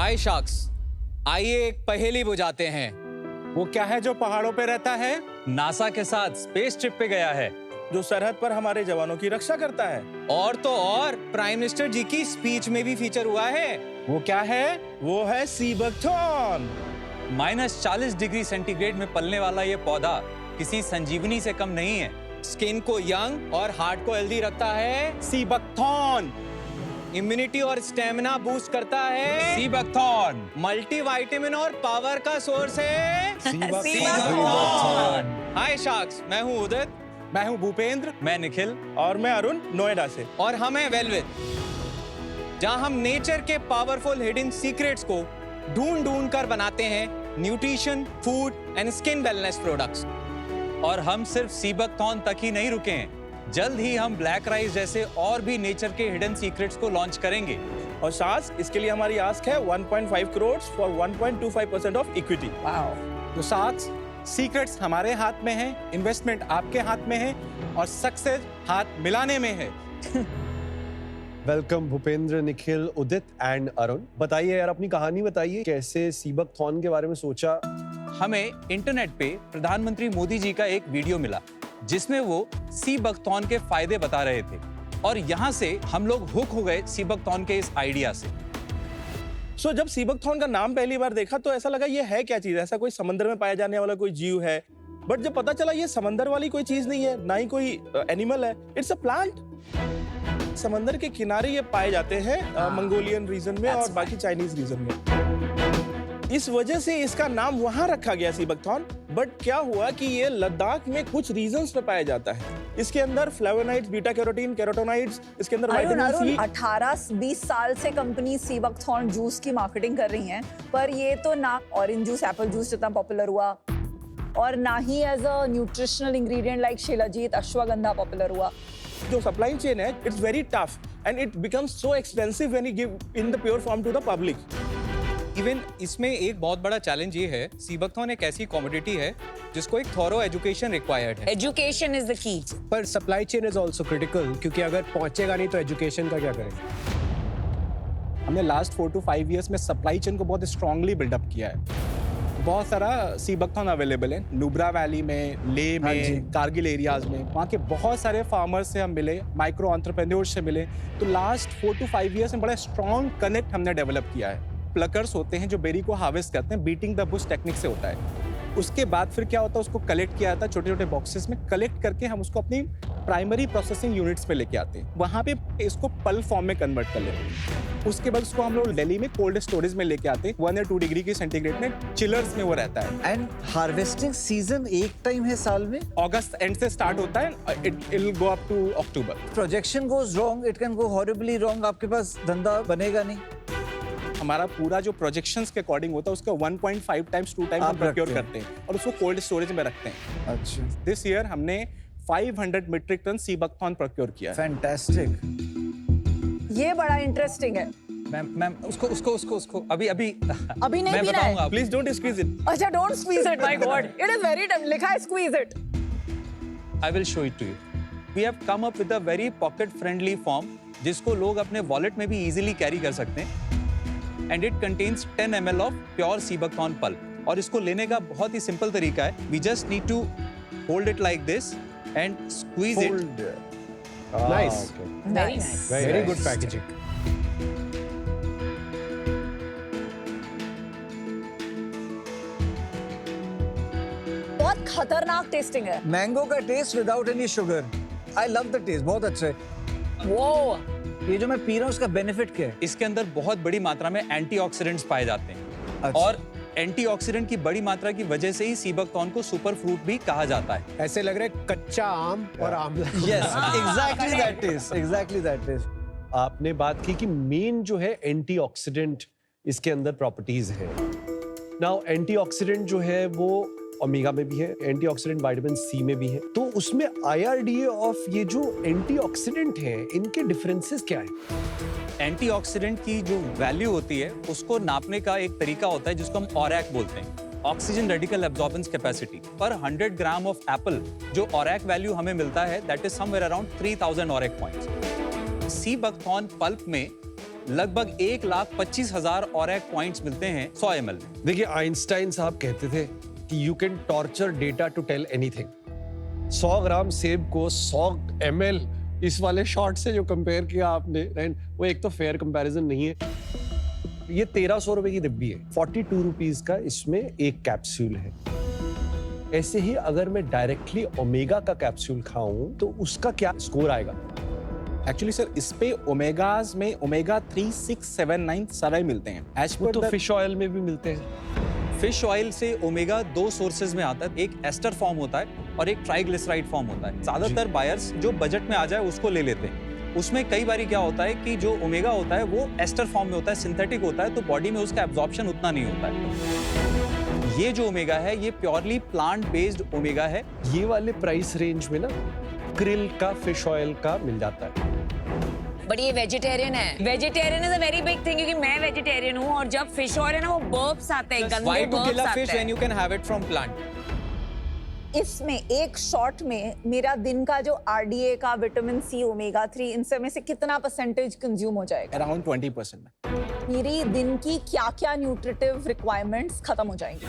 हाय sharks, आइए एक पहेली बुझाते हैं। वो क्या है जो पहाड़ों पे रहता है, नासा के साथ स्पेस ट्रिप पे गया है, जो सरहद पर हमारे जवानों की रक्षा करता है? और तो और प्राइम मिनिस्टर जी की स्पीच में भी फीचर हुआ है। वो क्या है? वो है सी बकथॉर्न। -40 डिग्री सेंटीग्रेड में पलने वाला ये पौधा किसी संजीवनी से कम नहीं है। स्किन को यंग और हार्ट को हेल्दी रखता है। सी बकथॉर्न इम्यूनिटी और स्टेमिना बूस्ट करता है। सी बकथॉर्न मल्टीविटामिन और पावर का सोर्स है। Sea buckthorn. हाय शार्क्स, मैं हूँ उदित। मैं हूँ भूपेंद्र। मैं निखिल। और मैं अरुण, नोएडा से। और हम हैं वेलविद, जहां हम नेचर के पावरफुल हिडन सीक्रेट्स को ढूंढ ढूंढ कर बनाते हैं nutrition, food and skin wellness products. और हम सिर्फ सी बकथॉर्न तक ही नहीं रुके हैं, जल्द ही हम ब्लैक राइस जैसे और भी नेचर के हिडन सीक्रेट्स को लॉन्च करेंगे। और शास, इसके लिए हमारी आस्क है 1.5 crore for 1.25% of equity. Wow. तो शास, सीक्रेट्स हमारे हाथ में है, इन्वेस्टमेंट आपके हाथ में है और सक्सेस हाथ मिलाने में है। Welcome Bhupendra, Nikhil, Udit and Arun. बताइए यार, अपनी कहानी बताइए, कैसे सी बकथॉर्न के बारे में सोचा? हमें इंटरनेट पे प्रधानमंत्री मोदी जी का एक वीडियो मिला जिसमें वो सी बकथॉर्न के फायदे बता रहे थे, और यहाँ से हम लोग हुक हो गए सी बकथॉर्न के इस आइडिया से। सो जब सी बकथॉर्न का नाम पहली बार देखा तो ऐसा लगा ये है क्या चीज, ऐसा कोई समंदर में पाया जाने वाला कोई जीव है। बट जब पता चला ये समंदर वाली कोई चीज नहीं है, ना ही कोई एनिमल है, इट्स अ प्लांट। समंदर के किनारे ये पाए जाते हैं मंगोलियन रीजन में और बाकी चाइनीज रीजन में। इस वजह से इसका नाम वहां रखा गया सी बकथॉर्न। बट क्या हुआ कि ये लद्दाख में कुछ रीजन्स में पाया जाता है। इसके अंदर फ्लेवोनाइड्स, बीटा कैरोटीन, कैरोटोनाइड्स, इसके अंदर विटामिन सी। 18-20 साल से कंपनी सी बकथॉर्न जूस की मार्केटिंग कर रही हैं, पर ये तो ना ऑरेंज जूस, एप्पल जूस जितना पॉपुलर हुआ, और ना ही as a nutritional ingredient like shilajit, ashwagandha popular हुआ। जो सप्लाई चेन है, it's very tough and it becomes so expensive when you give in the pure form to the public. Even इसमें एक बहुत बड़ा चैलेंज ये है, सी बकथॉर्न एक ऐसी कमोडिटी है जिसको एक थॉरो एजुकेशन रिक्वायर्ड है। Education is the key. पर supply chain is also critical, क्योंकि अगर पहुंचेगा नहीं तो एजुकेशन का क्या करेंगे? हमने लास्ट 4 to 5 इयर्स में सप्लाई चेन को बहुत स्ट्रांगली बिल्डअप किया है। बहुत सारा सी बकथॉर्न अवेलेबल है नुब्रा वैली में, ले में, कारगिल एरियाज में। वहाँ के बहुत सारे फार्मर्स से हम मिले, माइक्रो एंटरप्रेन्योर्स से मिले। तो लास्ट 4 to 5 इयर्स में बड़ा स्ट्रॉन्ग कनेक्ट हमने डेवलप किया है। प्लकर्स होते हैं जो बेरी को हार्वेस्ट करते हैं, बीटिंग द बुश टेक्निक से होता है। उसके बाद फिर क्या होता है, उसको कलेक्ट किया जाता है छोटे छोटे बॉक्सेस में। कलेक्ट करके हम उसको अपनी प्राइमरी प्रोसेसिंग यूनिट्स में लेके आते हैं, वहाँ पे इसको पल्प फॉर्म में कन्वर्ट कर लेते हैं। उसके बाद उसको हम लोग दिल्ली में कोल्ड स्टोरेज में लेके आते हैं, 1 या 2 डिग्री की सेंटीग्रेड में चिलर्स में वो रहता है। एंड हार्वेस्टिंग सीजन एक टाइम है साल में? अगस्त एंड से स्टार्ट होता है, it will go up to October. Projection goes wrong, it can go horribly wrong, आपके पास धंधा बनेगा नहीं। हमारा पूरा जो प्रोजेक्शंस के अकॉर्डिंग होता है उसका 1.5 टाइम्स 2 टाइम्स हम प्रोक्योर करते हैं और उसको कोल्ड स्टोरेज में रखते हैं। अच्छा, दिस ईयर हमने 500 metric ton sea buckthorn procure किया है। फैंटास्टिक। ये बड़ा इंटरेस्टिंग है। मैम उसको अभी नहीं मैं पीना है। बताऊंगा। Please don't squeeze it. अच्छा, don't squeeze it, my God, it is very tough. लिखा है squeeze it. I will show it to you. We have come up with a very pocket friendly form जिसको लोग अपने wallet में भी easily carry कर सकते हैं। And it contains 10 ml of pure sea buckthorn pulp. और इसको लेने का बहुत ही सिंपल तरीका है। We just need to hold it like this and squeeze it. Nice. Very nice. Very good packaging. बहुत खतरनाक टेस्टिंग है। मैंगो का taste without any sugar. I love the taste, बहुत अच्छा है। वो ये जो मैं पी रहा हूँ उसका बेनिफिट क्या है? इसके अंदर बहुत बड़ी मात्रा में एंटीऑक्सीडेंट्स पाए जाते हैं। अच्छा। और एंटीऑक्सीडेंट की बड़ी मात्रा की वजह से ही सी बकथॉर्न को सुपर फ्रूट भी कहा जाता है। ऐसे लग रहा है कच्चा आम और Amla. Yes, exactly that taste, exactly that taste. आपने बात की कि मेन जो है एंटीऑक्सीडेंट इसके अंदर प्रॉपर्टीज है। नाउ एंटीऑक्सीडेंट जो है वो ओमेगा में भी है, एंटीऑक्सीडेंट विटामिन सी में भी है। तो उसमें IRDA ऑफ ये जो एंटीऑक्सीडेंट हैं, इनके डिफरेंसेस क्या है? एंटीऑक्सीडेंट की जो वैल्यू होती है उसको नापने का एक तरीका होता है जिसको हम ऑरैक बोलते हैं, ऑक्सीजन रेडिकल एब्जॉर्बेंस कैपेसिटी। पर 100 ग्राम ऑफ एप्पल जो ऑरैक वैल्यू हमें मिलता है, that is somewhere around 3000 ORAC points. Sea buckthorn pulp में लगभग 1,25,000 ORAC पॉइंट्स मिलते हैं 100 ml में। देखिए आइंस्टाइन साहब कहते थे कि you can torture data to tell anything. 100 gram सेब को 100 ml इस वाले शॉट से जो कंपेयर किया आपने, राइट, वो एक तो फेयर कंपैरिजन नहीं है। ये 1300 रुपए की डिब्बी है, 42 रुपीज का इसमें एक कैप्सूल है। ऐसे ही अगर मैं डायरेक्टली ओमेगा का कैप्सूल खाऊं तो उसका क्या स्कोर आएगा? एक्चुअली सर इस पे ओमेगाज में ओमेगा 3, 6, 7, 9 सारे मिलते हैं। एज वो पर तो द फिश ऑयल में भी मिलते हैं। फिश ऑयल से ओमेगा 2 सोर्सेज में आता है, एक एस्टर फॉर्म होता है और एक ट्राइग्लिसराइड फॉर्म होता है। ज्यादातर बायर्स जो बजट में आ जाए उसको ले लेते हैं। उसमें कई बारी क्या होता है कि जो ओमेगा होता है वो एस्टर फॉर्म में होता है, सिंथेटिक होता है, तो बॉडी में उसका एब्जॉर्प्शन उतना नहीं होता है। ये जो ओमेगा है ये प्योरली प्लांट बेस्ड ओमेगा है। ये वाले प्राइस रेंज में ना क्रिल का, फिश ऑयल का मिल जाता है। बट ये वेजिटेरियन है। Vegetarian is a very big thing, क्योंकि मैं वेजिटेरियन हूँ और जब फिश ऑयल है ना वो बर्ब्स आते हैं, गंदे Why to बर्ब्स kill a आते fish when हैं। you can have it from plant? इसमें एक शॉट में मेरा दिन का जो RDA का विटामिन C, ओमेगा 3, इन सब में से कितना परसेंटेज कंज्यूम हो जाएगा? अराउंड 20% में। मेरी दिन की क्या-क्या न्यूट्रिटिव रिक्वायरमेंट्स खत्म हो जाएंगी।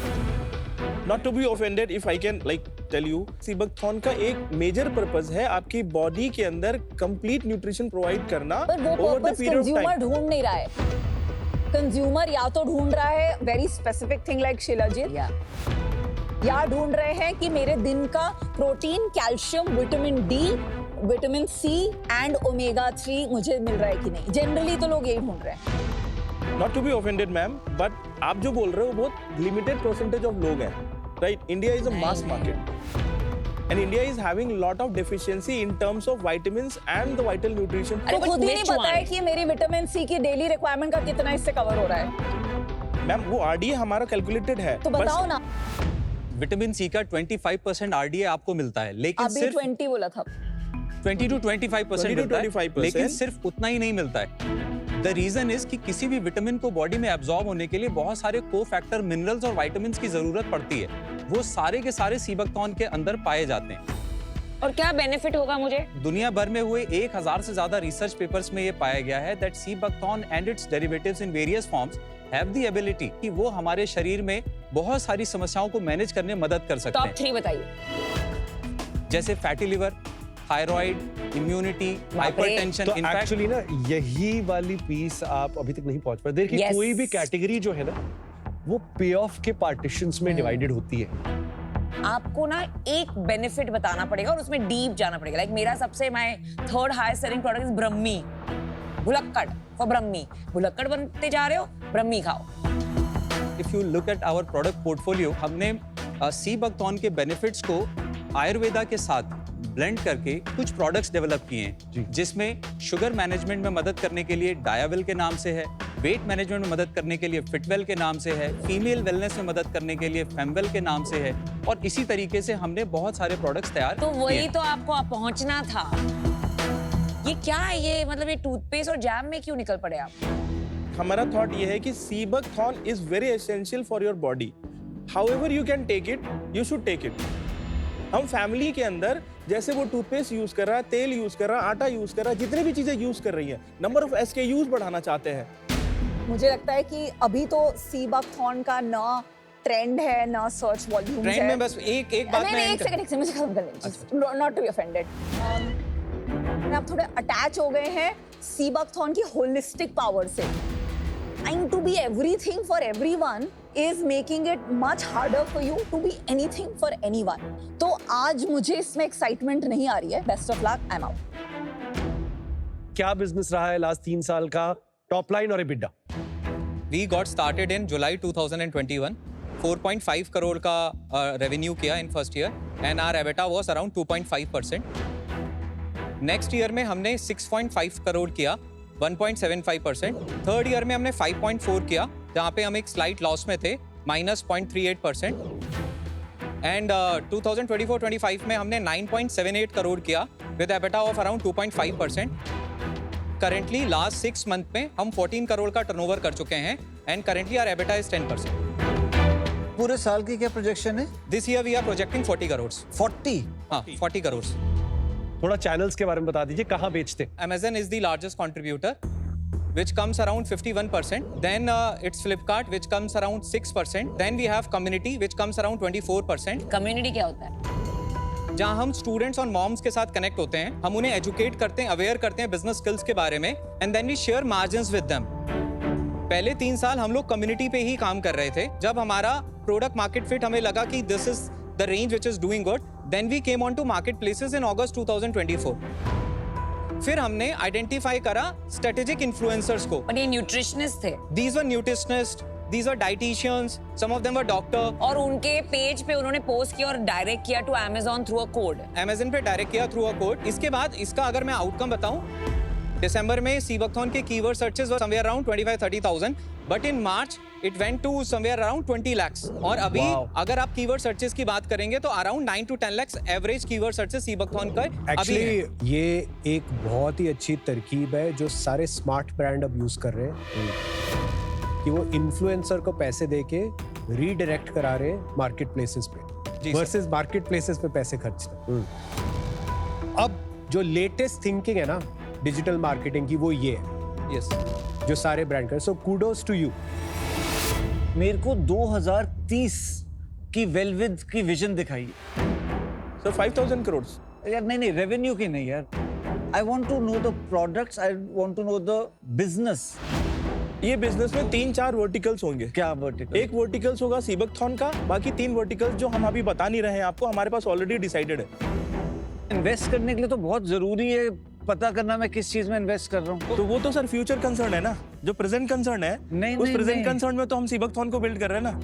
Not to be offended, if I can like tell you, sea buckthorn का एक मेजर पर्पस है आपकी बॉडी के अंदर कंप्लीट न्यूट्रिशन प्रोवाइड करना पर वो over the purpose period of consumer time. ढूंढ नहीं रहा है। कंज्यूमर या तो ढूंढ रहा है very specific thing like shilajit, या ढूंढ रहे हैं कि मेरे दिन का protein, calcium, vitamin D, vitamin C and omega 3 मुझे मिल रहा है कि नहीं। जनरली तो लोग यही ढूंढ रहे हैं। Not to be offended, ma'am, but आप जो बोल रहे हो बहुत लिमिटेड परसेंटेज ऑफ लोग हैं, right? India is a mass market and India is having lot of deficiency in terms of vitamins and the vital nutrition. तो but खुद ही नहीं which पता है one? कि मेरी विटामिन C की डेली रिक्वायरमेंट का कितना इससे कवर हो रहा है। मैम वो RDA हमारा कैलकुलेटेड है। तो बताओ ना, विटामिन सी का 25% RDA आपको मिलता है, लेकिन अभी सिर्फ 20 बोला था। 20 to 25% 20 to मिलता है, 25%। लेकिन सिर्फ उतना ही नहीं मिलता है। द रीजन इज कि किसी भी विटामिन को बॉडी में एब्जॉर्ब होने के लिए बहुत सारे कोफैक्टर, मिनरल्स और विटामिन्स की जरूरत पड़ती है। वो सारे के सारे सीबकथॉर्न के अंदर पाए जाते हैं। और क्या बेनिफिट होगा मुझे? दुनिया भर में हुए 1000 से ज्यादा रिसर्च पेपर्स में ये पाया गया है that sea buckthorn and its derivatives in various forms have the ability कि वो हमारे शरीर में बहुत सारी समस्याओं को मैनेज करने में मदद कर सकते टॉप हैं, 3 बताइए। जैसे fatty liver, thyroid, immunity, hypertension. तो एक्चुअली ना यही वाली पीस आप अभी तक नहीं पहुंच पाए। देखिए Yes. कोई भी कैटेगरी जो है ना वो पे ऑफ के पार्टीशंस में डिवाइडेड होती है। आपको ना एक बेनिफिट बताना पड़ेगा और उसमें डीप जाना पड़ेगा। लाइक मेरा सबसे my third highest selling product is Brahmi, भुलक्कड़ फॉर ब्रह्मी। भुलक्कड़ बनते जा रहे हो, ब्रह्मी खाओ। If you look at our product portfolio, हमने सीबकथॉर्न के बेनिफिट्स को आयुर्वेदा के साथ ब्लेंड करके कुछ प्रोडक्ट्स डेवलप किए हैं, जिसमें शुगर मैनेजमेंट में मदद करने के लिए डायाविल के नाम से है, वेट मैनेजमेंट में मदद करने के लिए फिटवेल के नाम से है, फीमेल वेलनेस में मदद करने के लिए फेमवेल के नाम से है, और इसी तरीके से हमने बहुत सारे प्रोडक्ट्स तैयार तो किए वही हैं। तो आपको पहुंचना था। ये क्या है ये, मतलब ये टूथपेस्ट और जैम में क्यों निकल पड़े आप? हमारा थॉट ये है कि sea buckthorn is very essential for your body. However you can take it, you should take it. हम फैमिली के अंदर जैसे वो टूथपेस्ट यूज कर रहा है, तेल यूज कर रहा है, आटा यूज कर रहा है, जितने भी चीजें यूज कर रही है, नंबर ऑफ SKUs बढ़ाना चाहते हैं। मुझे लगता है कि अभी तो सीबकथॉर्न का ना ट्रेंड है ना सर्च वॉल्यूम ट्रेंड है। में बस एक बात नहीं, मैं एक सेकंड मुझे खत्म कर लें, नॉट टू बी ऑफेंडेड। आप थोड़े अटैच हो गए हैं सीबकथॉर्न की होलिस्टिक पावर से। Trying to be everything for everyone is making it much harder for you to be anything for anyone. तो आज मुझे इसमें एक्साइटमेंट नहीं आ रही है। Best of luck, I am out. क्या बिजनेस रहा है लास्ट 3 साल का, टॉप लाइन और EBITDA? We got started in July 2021. 4.5 crore का रेवेन्यू किया in first year and our EBITDA was around 2.5%. Next year में हमने 6.5 करोड़ किया, 1.75%. थर्ड ईयर में हमने 5.4 किया, जहाँ पे हम एक स्लाइट लॉस में थे, -0.38%. एंड 2024-25 में हमने 9.78 करोड़ किया with EBITDA of around 2.5%. Currently last 6 month में हम 14 करोड़ का टर्नओवर कर चुके हैं and currently our EBITDA is 10%. पूरे साल की क्या प्रोजेक्शन है? This year we are projecting 40 crore. 40? हाँ, 40 करोड़. थोड़ा चैनल्स के बारे में बता दीजिए, कहाँ बेचते? Amazon is the largest contributor. which comes around 51%. Then it's Flipkart, which comes around 6%. Then we have community, which comes around 24%. Community क्या होता है? जहाँ हम स्टूडेंट्स और मॉम्स के साथ कनेक्ट होते हैं, हम उन्हें एजुकेट करते हैं, अवेयर करते हैं बिजनेस स्किल्स के बारे में, and then we share margins with them. पहले 3 साल हम लोग कम्युनिटी पे ही काम कर रहे थे। जब हमारा प्रोडक्ट मार्केट फिट हमें लगा कि this is the range which is doing good, then we came on to marketplaces in August 2024। फिर हमने आइडेंटिफाई करा स्ट्रेटेजिक इन्फ्लुएंसर्स को। और ये न्यूट्रिशनिस्ट थे these were nutritionist, these were dieticians, some of them were doctor. और उनके page पे उन्होंने पोस्ट किया और डायरेक्ट किया to Amazon through a code. Amazon पे डायरेक्ट किया थ्रू अ कोड। इसके बाद इसका अगर मैं आउटकम बताऊं, दिसंबर में सीबकथॉन के keyword searches were somewhere around 25-30,000, but in March it went to somewhere around 20 lakhs। और अभी अगर आप कीवर्ड सर्चेस की बात करेंगे तो around 9 to 10 lakhs average keyword searches sea buckthorn का अभी एक्चुअली ये एक बहुत ही अच्छी तरकीब है जो सारे स्मार्ट ब्रांड अब यूज कर रहे हैं कि वो इन्फ्लुएंसर को पैसे देके रीडायरेक्ट करा रहे हैं मार्केट प्लेसेस पे वर्सेस मार्केट प्लेसेस पे पैसे खर्चना। अब जो लेटेस्ट थिंकिंग है ना डिजिटल मार्केटिंग की, वो ये है यस जो सारे ब्रांड कर। So kudos to you. मेरे को 2030 की वेलविद की विजन दिखाई। सर 5,000 करोड़। यार नहीं रेवेन्यू की नहीं यार। I want to know the products, I want to know the business. ये बिजनेस में 3-4 वर्टिकल्स होंगे। क्या वर्टिकल? एक वर्टिकल्स होगा सीबकथॉन का, बाकी 3 वर्टिकल्स जो हम अभी बता नहीं रहे हैं आपको, हमारे पास ऑलरेडी डिसाइडेड है। इन्वेस्ट करने के लिए तो बहुत जरूरी है पता करना मैं किस चीज में इन्वेस्ट कर रहा हूँ। तो वो तो सर फ्यूचर कंसर्न है ना, जो प्रेजेंट कंसर्न है। नहीं, उस नहीं, प्रेजेंट नहीं। कंसर्न में तो हम सीबकथॉन को बिल्ड कर रहे हैं ना।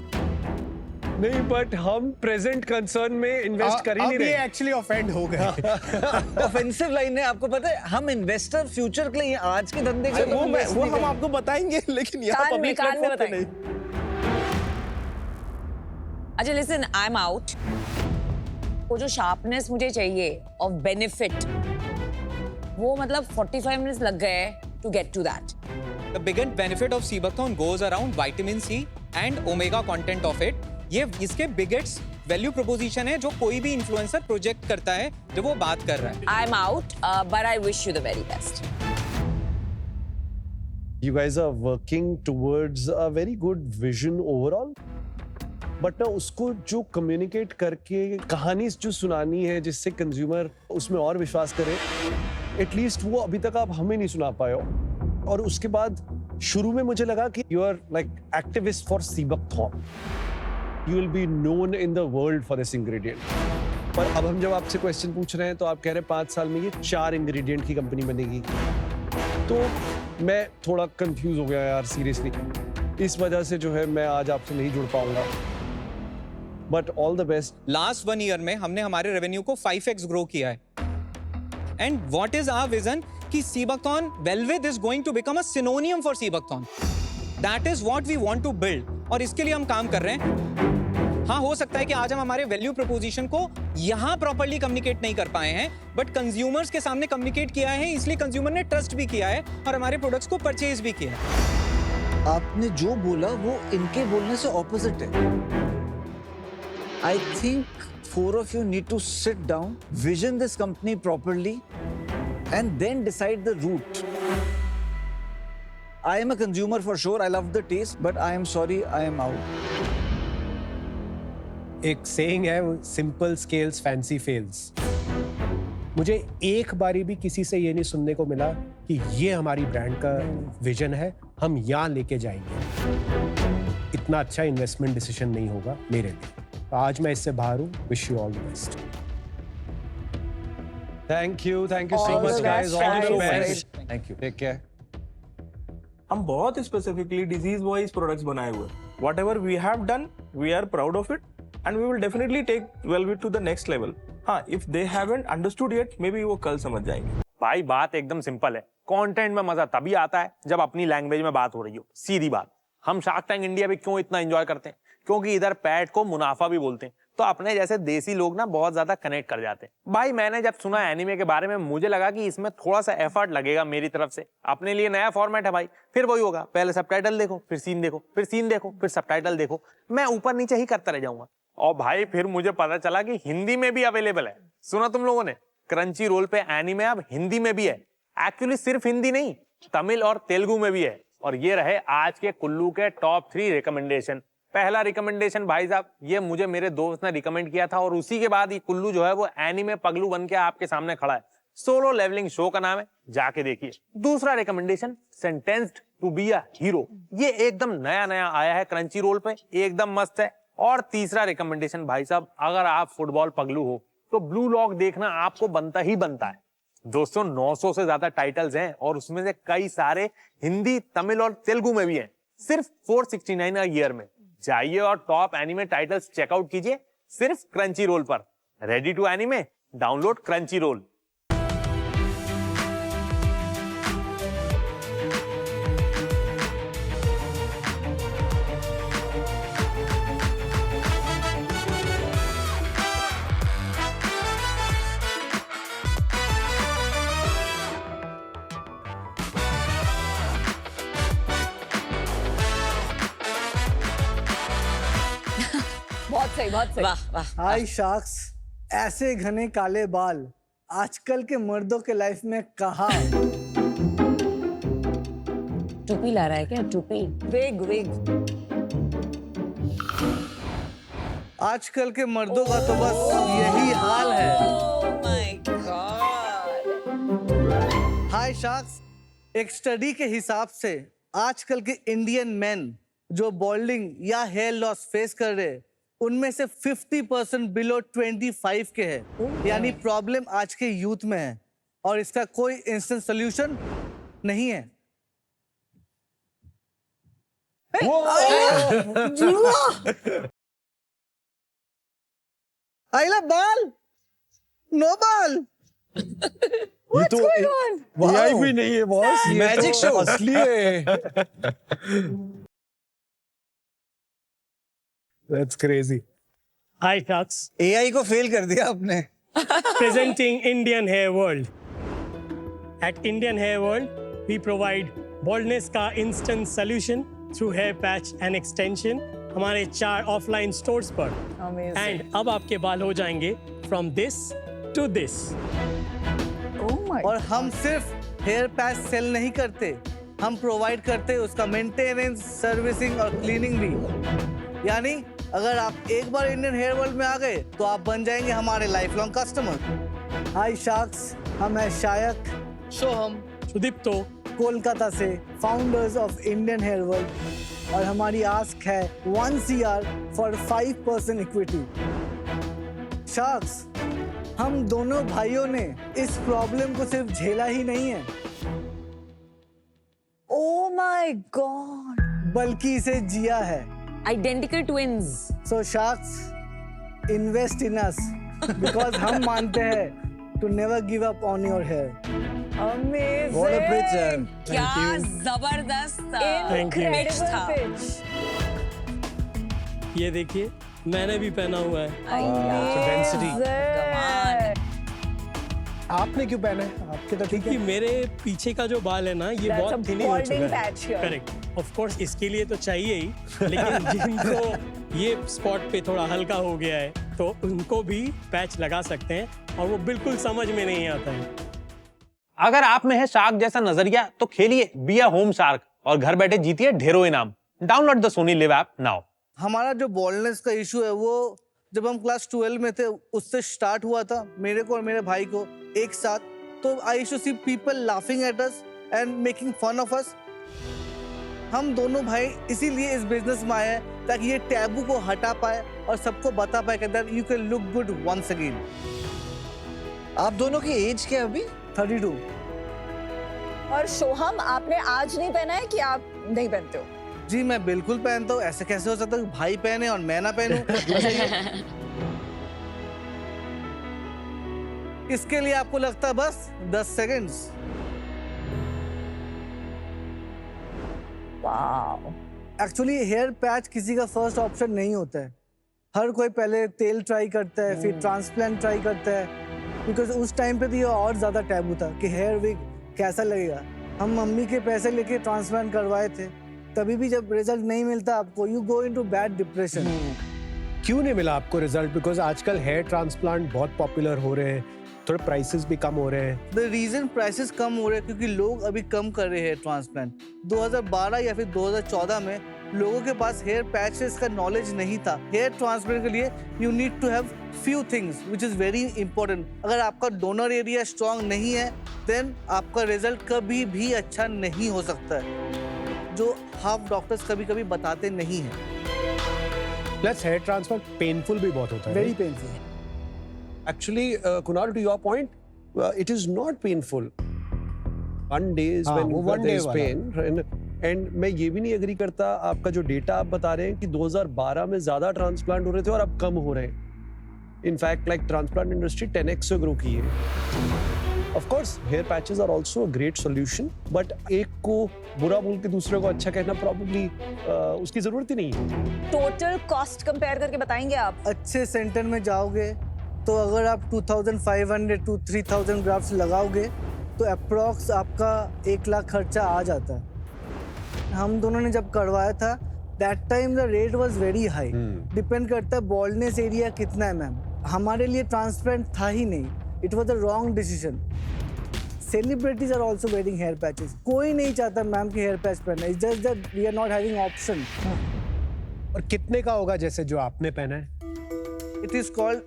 नहीं, बट हम प्रेजेंट कंसर्न में इन्वेस्ट कर ही नहीं अब ये रहे। एक्चुअली ऑफेंड हो गए। ऑफेंसिव लाइन है, आपको पता है हम इन्वेस्टर फ्यूचर के लिए आज के धंधे के लिए वो invest वो नहीं हम करेंगे। आपको बताएंगे, लेकिन यहाँ कान में पब्लिक कान में प्लेटफॉर्म पे नहीं। अच्छा लिसन, आई एम आउट। वो जो शार्पनेस मुझे चाहिए ऑफ बेनिफिट, वो मतलब 45 मिनट्स लग गए to get to that. The biggest benefit of Seabachthon goes around vitamin C and omega content of it. ये इसके biggest value proposition है जो कोई भी influencer project करता है जब वो बात कर रहा है। आई am out, but I wish you the very best. You guys are working towards a very good vision overall. But ना उसको जो कम्युनिकेट करके कहानी जो सुनानी है जिससे कंज्यूमर उसमें और विश्वास करे, एटलीस्ट वो अभी तक आप हमें नहीं सुना पाए हो। और उसके बाद शुरू में मुझे लगा कि you are like activist for seabuckthorn, you will be known in the world for this ingredient. पर अब हम जब आपसे क्वेश्चन पूछ रहे हैं तो आप कह रहे हैं 5 साल में ये 4 इंग्रेडिएंट की कंपनी बनेगी। तो मैं थोड़ा कंफ्यूज हो गया यार सीरियसली, इस वजह से जो है मैं आज आपसे नहीं जुड़ पाऊंगा। But all the best. Last 1 year में हमने हमारे रेवेन्यू को 5x ग्रो किया है। And what is our vision कि sea buckthorn Wellwid is going to become a synonym for sea buckthorn. That is what we want to build, और इसके लिए हम काम कर रहे हैं। हाँ, हो सकता है कि आज हम हमारे वैल्यू प्रोपोजिशन को यहाँ प्रॉपर्ली कम्युनिकेट नहीं कर पाए हैं, बट कंज्यूमर्स के सामने कम्युनिकेट किया है, इसलिए कंज्यूमर ने ट्रस्ट भी किया है और हमारे प्रोडक्ट्स को परचेज भी किया है। आपने जो बोला वो इनके बोलने से ऑपोजिट है। I think 4 of you need to sit down, vision this company properly, and then decide the route. I am a consumer for sure. I love the taste, but I am sorry, I am out. एक saying है, simple scales fancy fails. मुझे एक बारी भी किसी से ये नहीं सुनने को मिला कि ये हमारी ब्रांड का विजन है, हम यहाँ लेके जाएंगे। इतना अच्छा इन्वेस्टमेंट डिसीजन नहीं होगा मेरे लिए। आज मैं इससे बाहर हूँ। Wish you all the best. Thank you so All much the guys, best, all the guys. Best. Thank you, take care. हम बहुत स्पेसिफिकली डिजीज वाइज प्रोडक्ट्स बनाए हुए हैं। Whatever we have done, we are proud of it and we will definitely take Wellwid to the next level. हाँ, if they haven't understood yet, maybe वो कल समझ जाएंगे। भाई बात एकदम सिंपल है, कंटेंट में मजा तभी आता है जब अपनी लैंग्वेज में बात हो रही हो। सीधी बात। हम शार्क टैंक इंडिया भी क्यों इतना एंजॉय करते हैं? क्योंकि इधर पैट को मुनाफा भी बोलते हैं, तो अपने जैसे देसी लोग ना बहुत ज्यादा कनेक्ट कर जाते हैं। भाई मैंने जब सुना एनिमे के बारे में, मुझे लगा कि इसमें थोड़ा सा एफर्ट लगेगा मेरी तरफ से। अपने लिए नया फॉर्मेट है भाई, फिर वही होगा, पहले सबटाइटल देखो, फिर सीन देखो, फिर सीन देखो, फिर सबटाइटल देखो। मैं ऊपर नीचे ही करता रह जाऊंगा। और भाई फिर मुझे पता चला कि हिंदी में भी अवेलेबल है। सुना तुम लोगों ने? क्रंची रोल पे एनिमे अब हिंदी में भी है। एक्चुअली सिर्फ हिंदी नहीं, तमिल और तेलुगु में भी है। और ये रहे आज के कुल्लू के टॉप 3 रिकमेंडेशन। पहला रिकमेंडेशन भाई साहब ये मुझे मेरे दोस्त ने रिकमेंड किया था और उसी के बाद ये कुल्लू जो है वो एनीमे पगलू बन के आपके सामने खड़ा है। सोलो लेवलिंग शो का नाम है, जाके देखिए। दूसरा recommendation sentenced to be a hero, ये एकदम नया नया आया है क्रंची रोल पे, एकदम मस्त है। और तीसरा रिकमेंडेशन भाई साहब अगर आप फुटबॉल पगलू हो तो ब्लू लॉक देखना आपको बनता ही बनता है। दोस्तों 900 से ज्यादा टाइटल्स हैं और उसमें से कई सारे हिंदी, तमिल और तेलुगु में भी हैं, सिर्फ 469 अ ईयर में। जाइए और टॉप एनिमे टाइटल्स चेकआउट कीजिए सिर्फ क्रंची रोल पर। Ready to anime, download Crunchyroll. बहुत सही, बहुत सही। वाह वाह। हाय शार्क्स, ऐसे घने काले बाल आजकल के मर्दों के लाइफ में कहाँ? टोपी ला रहा है क्या? टोपी, विग विग। आजकल के मर्दों का तो बस यही हाल है। Oh my God। Hi sharks, एक स्टडी के हिसाब से आजकल के इंडियन मेन जो बॉल्डिंग या हेयर लॉस फेस कर रहे हैं उनमें से 50% बिलो 25 के हैं। यानी प्रॉब्लम आज के यूथ में है और इसका कोई इंस्टेंट सोल्यूशन नहीं है। आइला बाल, नो बाल। ये तो AI भी नहीं है बॉस, मैजिक शो असली है। That's crazy. Hi, Sharks. AI को फेल कर दिया आपने। Presenting Indian Hair World. At Indian Hair World, we provide baldness का instant solution through hair patch and extension हमारे 4 ऑफलाइन स्टोर्स पर। Amazing. And अब आपके बाल हो जाएंगे from this to this. Oh my और हम सिर्फ हेयर पैच सेल नहीं करते, हम प्रोवाइड करते उसका मेंटेनेंस, सर्विसिंग और क्लीनिंग भी। यानी अगर आप एक बार इंडियन हेयर वर्ल्ड में आ गए तो आप बन जाएंगे हमारे life long customer. Hi sharks, हम हैं शायक, सोहम, सुदीप्तो, कोलकाता से, founders of Indian hair world, और हमारी आस्क है 1 CR फॉर 5% इक्विटी। शार्क्स, हम दोनों भाइयों ने इस प्रॉब्लम को सिर्फ झेला ही नहीं है, Oh my God. बल्कि इसे जिया है। Identical twins. So sharks, invest in us because हम मानते हैं to never give up on your hair. Amazing. What a pitch, यार। क्या जबरदस्त Thank you. Incredible pitch. ये देखिए मैंने भी पहना हुआ है। Amazing. आपने क्यों पहना है? आपके तो ठीक कि है। मेरे पीछे का जो बाल है ना ये That's बहुत a थिनी हो balding चुका patch here. है। करेक्ट, ऑफ कोर्स इसके लिए तो चाहिए ही, लेकिन जिनको ये स्पॉट पे थोड़ा हल्का हो गया है तो उनको भी पैच लगा सकते हैं और वो बिल्कुल समझ में नहीं आता है। अगर आप में है शार्क जैसा नजरिया तो खेलिए बी अ होम शार्क और घर बैठे जीतिए ढेरों इनाम। Download the Sony live app now. हमारा जो बॉल्डनेस का इशू है वो जब हम क्लास 12 में थे उससे स्टार्ट हुआ था, मेरे को और मेरे भाई को एक साथ। तो I used to see people laughing at us and making fun of us. हम दोनों भाई इसीलिए इस बिजनेस में आए हैं ताकि ये टैबू को हटा पाए और सबको बता पाए कि you can look good once again. आप दोनों की एज क्या है अभी? 32। और सोहम, आपने आज नहीं पहना है कि आप नहीं पहनते हो? जी मैं बिल्कुल पहनता हूँ। ऐसे कैसे हो सकता है कि भाई पहने और मैं ना पहनूं? इसके लिए आपको लगता है बस 10 seconds. Wow. Actually hair patch किसी का फर्स्ट ऑप्शन नहीं होता है। हर कोई पहले तेल ट्राई करता है, फिर ट्रांसप्लांट ट्राई करता है, बिकॉज उस टाइम पे तो ये और ज्यादा टैबू था कि हेयर विग कैसा लगेगा। हम मम्मी के पैसे लेके ट्रांसप्लांट करवाए थे, तभी भी जब रिजल्ट नहीं मिलता आपको, you go into bad depression. क्यों नहीं मिला आपको रिजल्ट? बिकॉज आजकल हेयर ट्रांसप्लांट बहुत पॉपुलर हो रहे हैं, थोड़े प्राइसेस भी कम हो रहे हैं। द रीजन प्राइसेस कम हो रहे हैं क्योंकि लोग अभी कम कर रहे हैं ट्रांसप्लांट। 2012 या फिर 2014 में लोगों के पास हेयर पैचेस का नॉलेज नहीं था। हेयर ट्रांसप्लांट के लिए you need to have few things which is very important. अगर आपका डोनर एरिया स्ट्रांग नहीं है देन आपका रिजल्ट कभी भी अच्छा नहीं हो सकता है, जो हाफ डॉक्टर्स कभी कभी बताते नहीं हैं। प्लस हेयर ट्रांसप्लांट पेनफुल भी बहुत होता है। Very painful. Actually, Kunal, to your point, it is not painful. One day is हाँ, when वो one there day is वाला। pain. And मैं ये भी नहीं एग्री करता, आपका जो डेटा आप बता रहे हैं कि 2012 में ज्यादा ट्रांसप्लांट हो रहे थे और अब कम हो रहे हैं। In fact like transplant industry 10x से ग्रो की है। Of course, hair patches are also a great solution, but एक को बुरा बोल के दूसरे को अच्छा कहना probably उसकी जरूरत ही नहीं है। टोटल कॉस्ट कंपेयर करके बताएंगे आप? अच्छे सेंटर में जाओगे तो अगर आप 2500 to 3000 ग्राफ्ट्स लगाओगे तो अप्रॉक्स आपका 1 लाख खर्चा आ जाता है। हम दोनों ने जब करवाया था that time the rate was very high. Depend करता है बॉल्डनेस एरिया कितना है मैम। हमारे लिए ट्रांसप्लांट था ही नहीं, it was a wrong decision. Celebrities are also wearing hair patches. कोई नहीं चाहता मैम कि हेयर पैच पहनना, it's just that we are not having option. और कितने का होगा जैसे जो आपने पहना है? It is called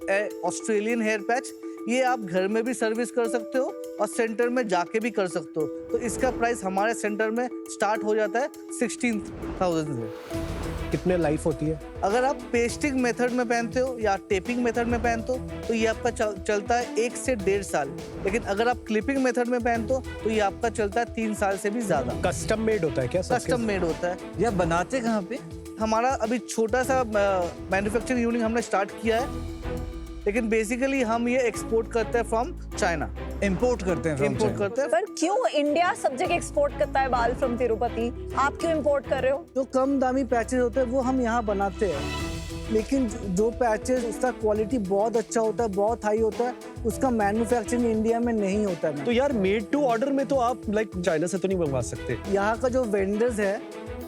Australian hair patch. ये आप घर में भी सर्विस कर सकते हो और सेंटर में जाके भी कर सकते हो। तो इसका प्राइस हमारे सेंटर में स्टार्ट हो जाता है 16,000 से। कितने लाइफ होती है? अगर आप पेस्टिंग मेथड में पहनते हो या टेपिंग मेथड में पहनते हो तो ये आपका चलता है 1 से 1.5 साल। लेकिन अगर आप क्लिपिंग मेथड में पहनते हो तो ये आपका चलता है 3 साल से भी ज्यादा। कस्टम मेड होता है क्या? कस्टम मेड होता है। या बनाते कहाँ पे? हमारा अभी छोटा सा मैन्युफैक्चरिंग यूनिट हमने स्टार्ट किया है, लेकिन बेसिकली हम ये एक्सपोर्ट करते हैं फ्रॉम चाइना। इंपोर्ट करते हैं इंपोर्ट करते हैं। पर क्यों इंडिया सब जगह एक्सपोर्ट करता है बाल फ्रॉम तिरुपति, आप क्यों इंपोर्ट कर रहे हो? जो कम दामी पैचेस होते हैं वो हम यहाँ बनाते हैं, लेकिन जो पैचेस उसका क्वालिटी बहुत अच्छा होता है, बहुत हाई होता है, उसका मैन्युफैक्चरिंग इंडिया में नहीं होता है। तो यार मेड टू ऑर्डर में तो आप लाइक चाइना से तो नहीं मंगवा सकते। यहाँ का जो वेंडर्स है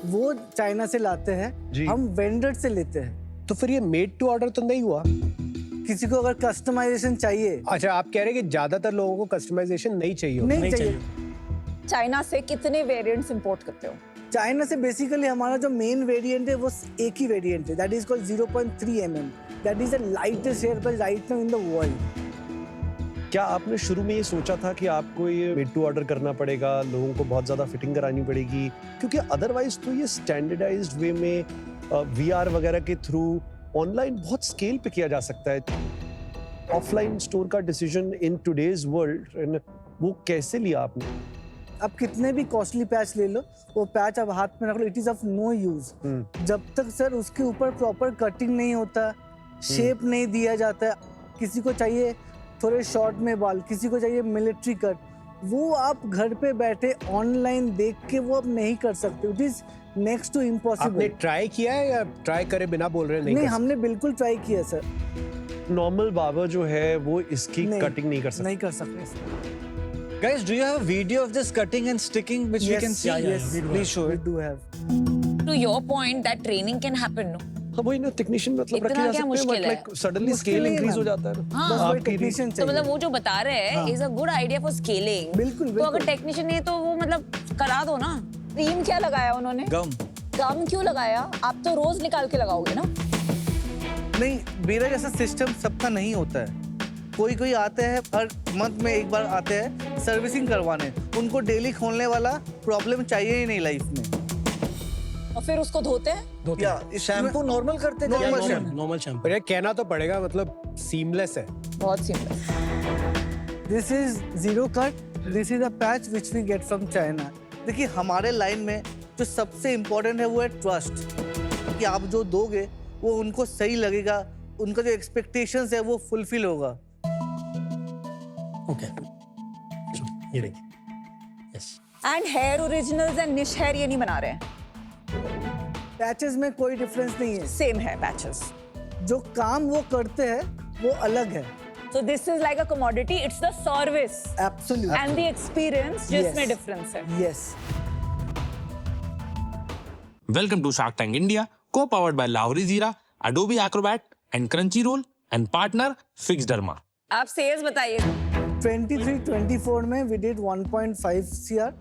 वो चाइना से लाते हैं, हम वेंडर से लेते हैं। तो फिर ये मेड टू ऑर्डर तो नहीं हुआ? किसी को अगर कस्टमाइजेशन चाहिए। अच्छा, आप कह रहे हैं कि ज्यादातर लोगों को कस्टमाइजेशन नहीं चाहिए? नहीं चाहिए। चाइना से कितने वेरिएंट्स इंपोर्ट करते हो? चाइना से बेसिकली हमारा जो मेन वेरिएंट है वो एक ही वेरिएंट है, that is called 0.3 mm। That is the lightest hair patch right now in the world. क्या आपने शुरू में ये सोचा था कि आपको ये मेड टू ऑर्डर करना पड़ेगा, लोगों को बहुत ज्यादा फिटिंग करानी पड़ेगी, क्योंकि अदरवाइज तो ये स्टैंडर्डाइज्ड वे में VR वगैरह के थ्रू ऑनलाइन बहुत स्केल पे किया जा सकता है। ऑफलाइन स्टोर का डिसीजन इन टुडेज वर्ल्ड वो कैसे लिया आपने? आप कितने भी कॉस्टली पैच ले लो, वो पैच आप हाथ में रख लो, it is of no use जब तक सर उसके ऊपर प्रॉपर कटिंग नहीं होता, शेप नहीं दिया जाता। किसी को चाहिए थोड़े शॉर्ट में बाल, किसी को चाहिए मिलिट्री कट, वो आप घर पे बैठे ऑनलाइन देख के वो आप नहीं कर सकते। It is next to impossible. आपने ट्राई किया है या ट्राई करे बिना बोल रहे हैं? नहीं, हमने बिल्कुल ट्राई किया सर। नॉर्मल बार्बर जो है वो इसकी कटिंग नहीं कर सकता। नहीं कर सकते। Guys, do you have a video of this cutting and sticking which we can see? Yes, Please show we it. do have. To your point, that training can happen, no? हाँ वही ना, technician मतलब इतना रखे जा क्या सकते हैं, मुश्किल but है? like suddenly मुश्किल scale नहीं है increase हो ना। जाता है। हाँ। बस वही आपकी टेक्नीशियन तो चाहिए। मतलब वो जो बता रहे हैं is a good idea for scaling. बिल्कुल, तो बिल्कुल। अगर टेक्नीशियन है तो वो मतलब करा दो ना। क्रीम क्या लगाया उन्होंने? Gum. गम क्यों लगाया? आप तो रोज निकाल के लगाओगे ना? नहीं, मेरा जैसा सिस्टम सबका नहीं होता है। कोई कोई आते हैं हर मंथ में एक बार आते हैं सर्विसिंग करवाने, उनको डेली खोलने वाला प्रॉब्लम चाहिए ही नहीं लाइफ में। और फिर उसको धोते हैं? या शैम्पू नॉर्मल करते थे? Normal shampoo. Normal shampoo. पर ये कहना तो पड़ेगा, मतलब सीमलेस है। बहुत simple. This is zero cut, this is a patch which we get from China. देखिए हमारे लाइन में जो सबसे इम्पोर्टेंट है वो है ट्रस्ट, कि आप जो दोगे वो उनको सही लगेगा, उनका जो एक्सपेक्टेशंस है वो फुलफिल होगा। ओके, ये देखिए। Yes. And Hair Originals and Nish Hair ये नहीं बना रहे हैं? पैचेस में कोई डिफरेंस नहीं है, सेम है पैचेस। जो काम वो करते हैं वो अलग है। So this is like a commodity, it's the service absolutely. and the experience जिसमें Yes. डिफरेंस है। Yes. Welcome to Shark Tank India, co-powered by Lowry Zira, Adobe Acrobat and Crunchyroll and partner Fixderma. आप sales बताइए। 23-24 में we did 1.5 CR,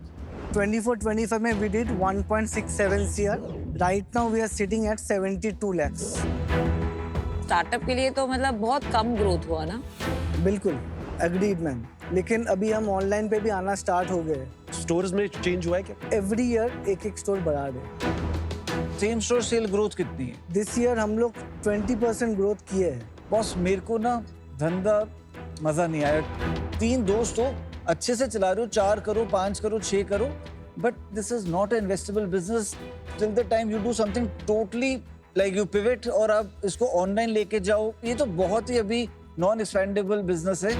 24-25 में we did 1.67 CR. Right now we are sitting at 72 lakhs. Startup के लिए तो मतलब बहुत कम growth हुआ ना। बिल्कुल, agreed मैम. लेकिन अभी हम ऑनलाइन पे भी आना स्टार्ट हो गए. स्टोर्स में चेंज हुआ है क्या? एवरी ईयर एक स्टोर बढ़ा रहे. सेम स्टोर सेल ग्रोथ कितनी है? दिस ईयर हम लोग 20% ग्रोथ किए हैं. बॉस मेरे को ना धंधा मजा नहीं आया. 3 दोस्त हो, अच्छे से चला रहे हो, 4 करो, 5 करो, 6 करो, but this is not an investable business till the time you do something totally like you pivot और आप इसको ऑनलाइन लेके जाओ. ये तो बहुत ही अभी नॉन एक्सपेंडेबल बिजनेस है.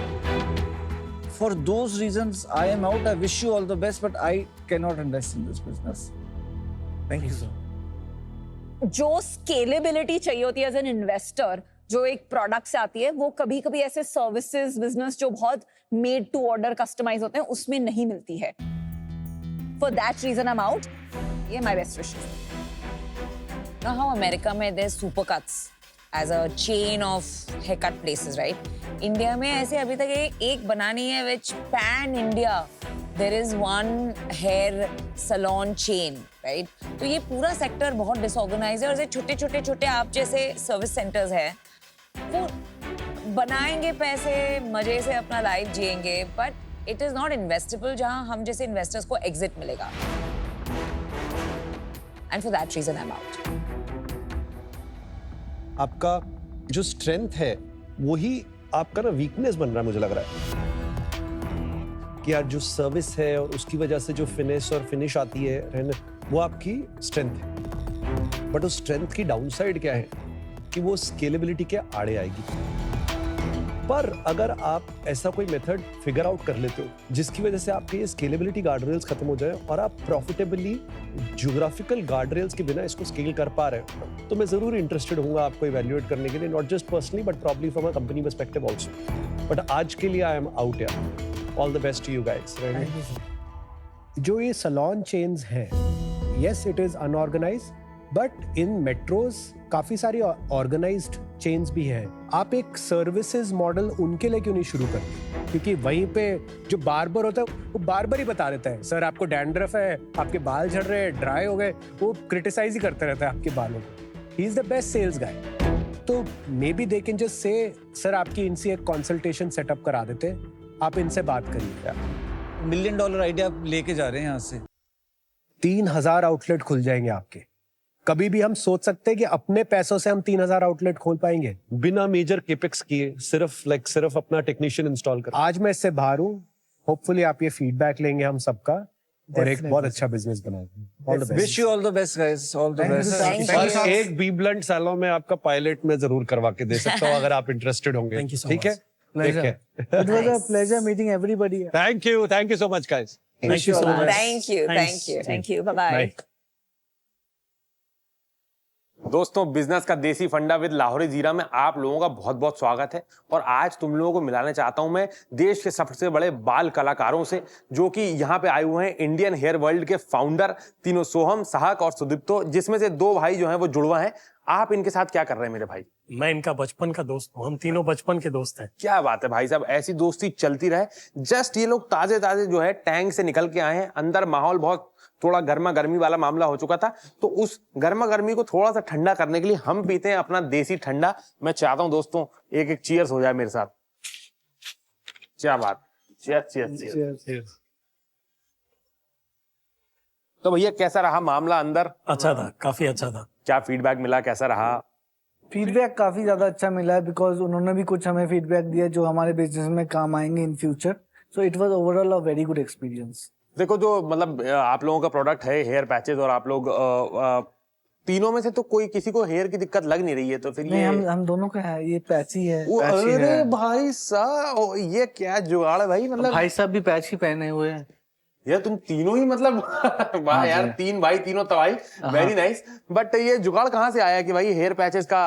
For those reasons, I am out. I wish you all the best, but I cannot invest in this business. Thank you, sir. जो स्केलेबिलिटी चाहिए होती है एज एन इन्वेस्टर, जो एक प्रोडक्ट से आती है, वो कभी कभी ऐसे सर्विसेज बिजनेस जो बहुत मेड टू ऑर्डर कस्टमाइज होते हैं उसमें नहीं मिलती है. For that reason I am out. ये my best wishes. Now how America में there's Supercuts as a chain of haircut places, right? India में ऐसे अभी तक एक बना नहीं है which pan India there is one hair salon chain, right? तो ये पूरा सेक्टर बहुत डिसऑर्गेनाइज है और ऐसे छोटे छोटे आप जैसे सर्विस सेंटर्स है वो बनाएंगे पैसे, मजे से अपना लाइफ जिएंगे, but it is not investable जहां हम जैसे इन्वेस्टर्स को एग्जिट मिलेगा. And for that reason I am out. आपका जो स्ट्रेंथ है वही आपका ना वीकनेस बन रहा है, मुझे लग रहा है कि यार जो सर्विस है और उसकी वजह से जो फिनिश और फिनिश आती है रहने, वो आपकी स्ट्रेंथ है. बट उस स्ट्रेंथ की डाउनसाइड क्या है कि वो स्केलेबिलिटी के आड़े आएगी. पर अगर आप ऐसा कोई मेथड फिगर आउट कर लेते हो जिसकी वजह से आपके ये स्केलेबिलिटी गार्डरेल्स खत्म हो जाए और आप प्रॉफिटेबली ज्योग्राफिकल गार्डरेल्स के बिना इसको स्केल कर पा रहे हो, तो मैं जरूर इंटरेस्टेड हूँ आपको इवैल्यूएट करने के लिए, not just personally but probably from a company perspective also. बट आज के लिए आई एम आउट यार. All the best to you guys. जो ये सलोन चेन्स हैं, yes it is unorganised, but in metros काफी सारी ऑर्गेनाइज्ड चेन्स भी हैं. आप एक सर्विसेज मॉडल उनके लिए क्यों नहीं शुरू करते? क्योंकि वहीं पे जो बार्बर होता है वो बार्बर ही बता देता है, सर आपको डैंड्रफ है, आपके बाल झड़ रहे हैं, ड्राई हो गए, वो क्रिटिसाइज ही करता रहता है आपके बालों को. He is the best sales guy. तो maybe they can just say sir आपकी इनसे एक कंसल्टेशन सेटअप करा देते हैं, आप इनसे बात करिए. $1 मिलियन आइडिया लेके जा रहे हैं यहाँ से. 3000 आउटलेट खुल जाएंगे आपके. कभी भी हम सोच सकते हैं कि अपने पैसों से हम 3000 आउटलेट खोल पाएंगे बिना मेजर केपेक्स किए, सिर्फ अपना टेक्नीशियन इंस्टॉल कर. आज मैं इससे बाहर हूँ. होपफुली आप ये फीडबैक लेंगे हम सबका और एक बहुत अच्छा बिजनेस बनाएंगे. All the best. Wish you all the best guys. All the best. बस एक बी ब्लंट सैलून में आपका पायलट मैं जरूर करवा के दे सकता हूँ अगर आप इंटरेस्टेड होंगे. ठीक है. It was a pleasure meeting everybody. Thank you so much guys. Thank you so much. Thank you. Bye-bye. दोस्तों, बिजनेस का देसी फंडा विद लाहौरी जीरा में आप लोगों का बहुत बहुत स्वागत है. और आज तुम लोगों को मिलाना चाहता हूं मैं देश के सबसे बड़े बाल कलाकारों से, जो कि यहाँ पे आए हुए हैं. इंडियन हेयर वर्ल्ड के फाउंडर तीनों, सोहम, सहक और सुदीप्तो, जिसमें से 2 भाई जो हैं वो जुड़वा हैं. आप इनके साथ क्या कर रहे हैं मेरे भाई? मैं इनका बचपन का दोस्त हूँ. हम तीनों बचपन के दोस्त हैं. क्या बात है भाई साहब, ऐसी दोस्ती चलती रहे. जस्ट ये लोग ताजे ताजे जो है टैंक से निकल के आए हैं. अंदर माहौल बहुत थोड़ा गर्मा गर्मी वाला मामला हो चुका था, तो उस गर्मा गर्मी को थोड़ा सा ठंडा करने के लिए हम पीते हैं अपना देसी ठंडा. मैं चाहता हूं दोस्तों एक एक चीयर्स हो जाए मेरे साथ. क्या बात. चीयर्स. तो भैया कैसा रहा मामला अंदर? अच्छा था, काफी अच्छा था. क्या फीडबैक मिला, कैसा रहा? फीडबैक काफी ज्यादा अच्छा मिला है, बिकॉज उन्होंने भी कुछ हमें फीडबैक दिया जो हमारे बिजनेस में काम आएंगे in future. So it was overall a very good experience. देखो, जो मतलब आप लोगों का प्रोडक्ट है हेयर पैचेस, और आप लोग तीनों में से तो कोई किसी को हेयर की दिक्कत लग नहीं रही है, तो फिर नहीं, ये हम दोनों का है. ये पैच ही है. अरे भाई साहब, ये क्या जुगाड़ है भाई? मतलब भाई साहब भी पैच ही पहने हुए हैं. यार तुम तीनों ही मतलब वाह यार, 3 भाई तीनों तवाई. Very nice. बट ये जुगाड़ कहाँ से आया कि भाई हेयर पैचेस का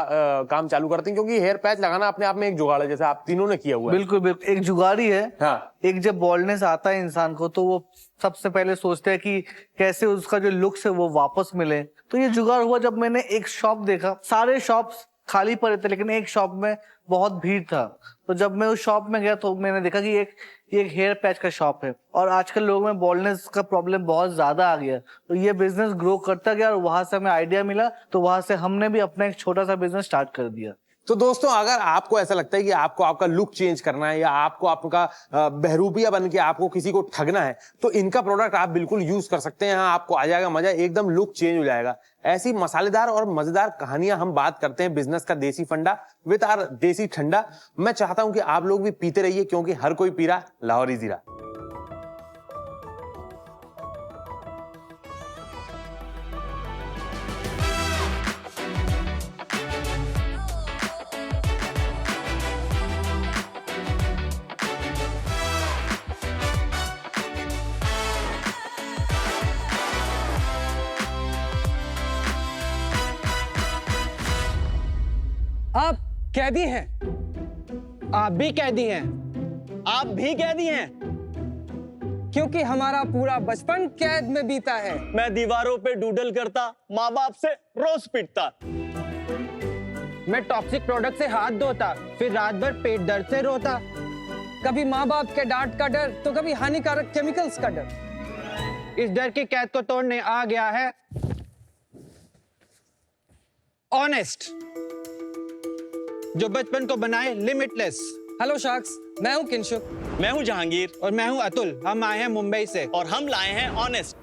काम चालू करते हैं? क्योंकि हेयर पैच लगाना अपने आप में एक जुगाड़ है, जैसे आप तीनों ने किया हुआ है. बिल्कुल बिल्कुल, एक जुगाड़ ही है. हाँ. एक जब बॉल्डनेस आता है इंसान को, तो वो सबसे पहले सोचते हैं कि कैसे उसका जो लुक्स है वो वापस मिले. तो ये जुगाड़ हुआ जब मैंने एक शॉप देखा. सारे शॉप्स खाली पड़े थे, लेकिन एक शॉप में बहुत भीड़ था। तो जब मैं उस शॉप में गया तो मैंने देखा कि एक हेयर पैच का शॉप है और आजकल लोगों में बॉल्डनेस का प्रॉब्लम बहुत ज्यादा आ गया। तो ये बिजनेस ग्रो करता गया और वहां से हमें आइडिया मिला, तो वहां से हमने भी अपना एक छोटा सा बिजनेस स्टार्ट कर दिया। तो दोस्तों, अगर आपको ऐसा लगता है कि आपको आपका लुक चेंज करना है या आपको आपका बहरूपिया बन के आपको किसी को ठगना है, तो इनका प्रोडक्ट आप बिल्कुल यूज कर सकते हैं। यहाँ आपको आ जाएगा मजा, एकदम लुक चेंज हो जाएगा। ऐसी मसालेदार और मजेदार कहानियां हम बात करते हैं बिजनेस का देसी फंडा विद आर देसी ठंडा। मैं चाहता हूं कि आप लोग भी पीते रहिए, क्योंकि हर कोई पी रहा लाहौरी जीरा। आप कैदी हैं, आप भी कैदी हैं, आप भी कैदी हैं, क्योंकि हमारा पूरा बचपन कैद में बीता है। मैं दीवारों पे डूडल करता, माँ बाप से रोज पिटता। मैं टॉक्सिक प्रोडक्ट से हाथ धोता, फिर रात भर पेट दर्द से रोता। कभी माँ बाप के डांट का डर, तो कभी हानिकारक केमिकल्स का डर। इस डर की कैद को तोड़ने आ गया है ऑनेस्ट, जो बचपन को बनाए लिमिटलेस। हेलो शार्क्स, मैं हूं किंशुक। मैं हूं जहांगीर। और मैं हूं अतुल। हम आए हैं मुंबई से और हम लाए हैं ऑनेस्ट,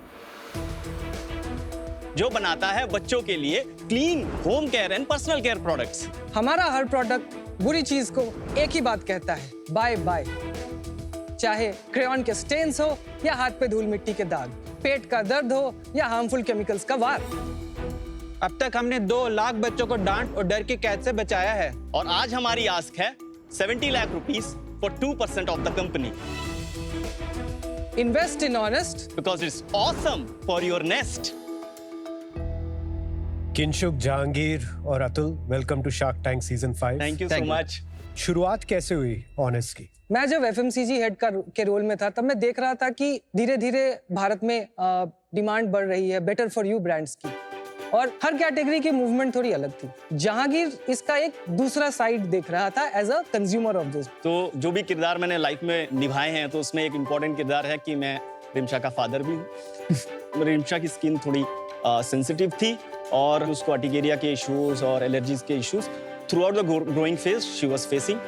जो बनाता है बच्चों के लिए clean home care and personal care products. हमारा हर प्रोडक्ट बुरी चीज को एक ही बात कहता है, बाय बाय। चाहे क्रेयॉन के स्टेन्स हो या हाथ पे धूल मिट्टी के दाग, पेट का दर्द हो या हार्मफुल केमिकल्स का वार। अब तक हमने 2 लाख बच्चों को डांट और डर की कैद से बचाया है। और आज हमारी आस्क है 70 lakh rupees for 2% of the company. Invest in honest because it's awesome for your nest. Kinshuk, Jahangir और Atul, welcome to Shark Tank season 5। Thank you so much. शुरुआत कैसे हुई ऑनेस्ट की? मैं जब एफएमसीजी हेड के रोल में था, तब मैं देख रहा था कि धीरे धीरे भारत में डिमांड बढ़ रही है बेटर फॉर यू ब्रांड्स की, और हर कैटेगरी की मूवमेंट थोड़ी अलग थी। जहांगीर इसका एक दूसरा साइड देख रहा था as a consumer of this. तो जो भी किरदार मैंने लाइफ में निभाए हैं, तो उसमें एक इम्पोर्टेंट किरदार है कि मैं रिमशा का फादर भी हूँ। रिमशा की स्किन थोड़ी सेंसिटिव थी और उसको अर्टिकेरिया के इश्यूज और एलर्जीज के issues through out the growing phase she was facing.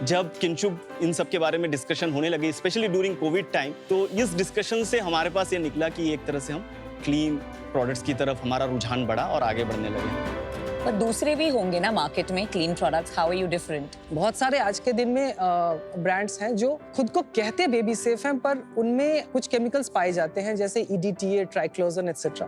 जब किंशुक इन सब के बारे में डिस्कशन होने लगे, स्पेशली ड्यूरिंग कोविड टाइम, तो इस डिस्कशन से हमारे पास ये निकला कि एक तरह से हम क्लीन प्रोडक्ट्स की तरफ हमारा रुझान बढ़ा और आगे बढ़ने लगे। पर दूसरे भी होंगे ना मार्केट में clean products, how are you different? बहुत सारे आज के दिन में ब्रांड्स हैं जो खुद को कहते बेबी सेफ हैं, पर उनमें कुछ केमिकल्स पाए जाते हैं, जैसे EDTA, ट्राइक्लोजन एटसेट्रा।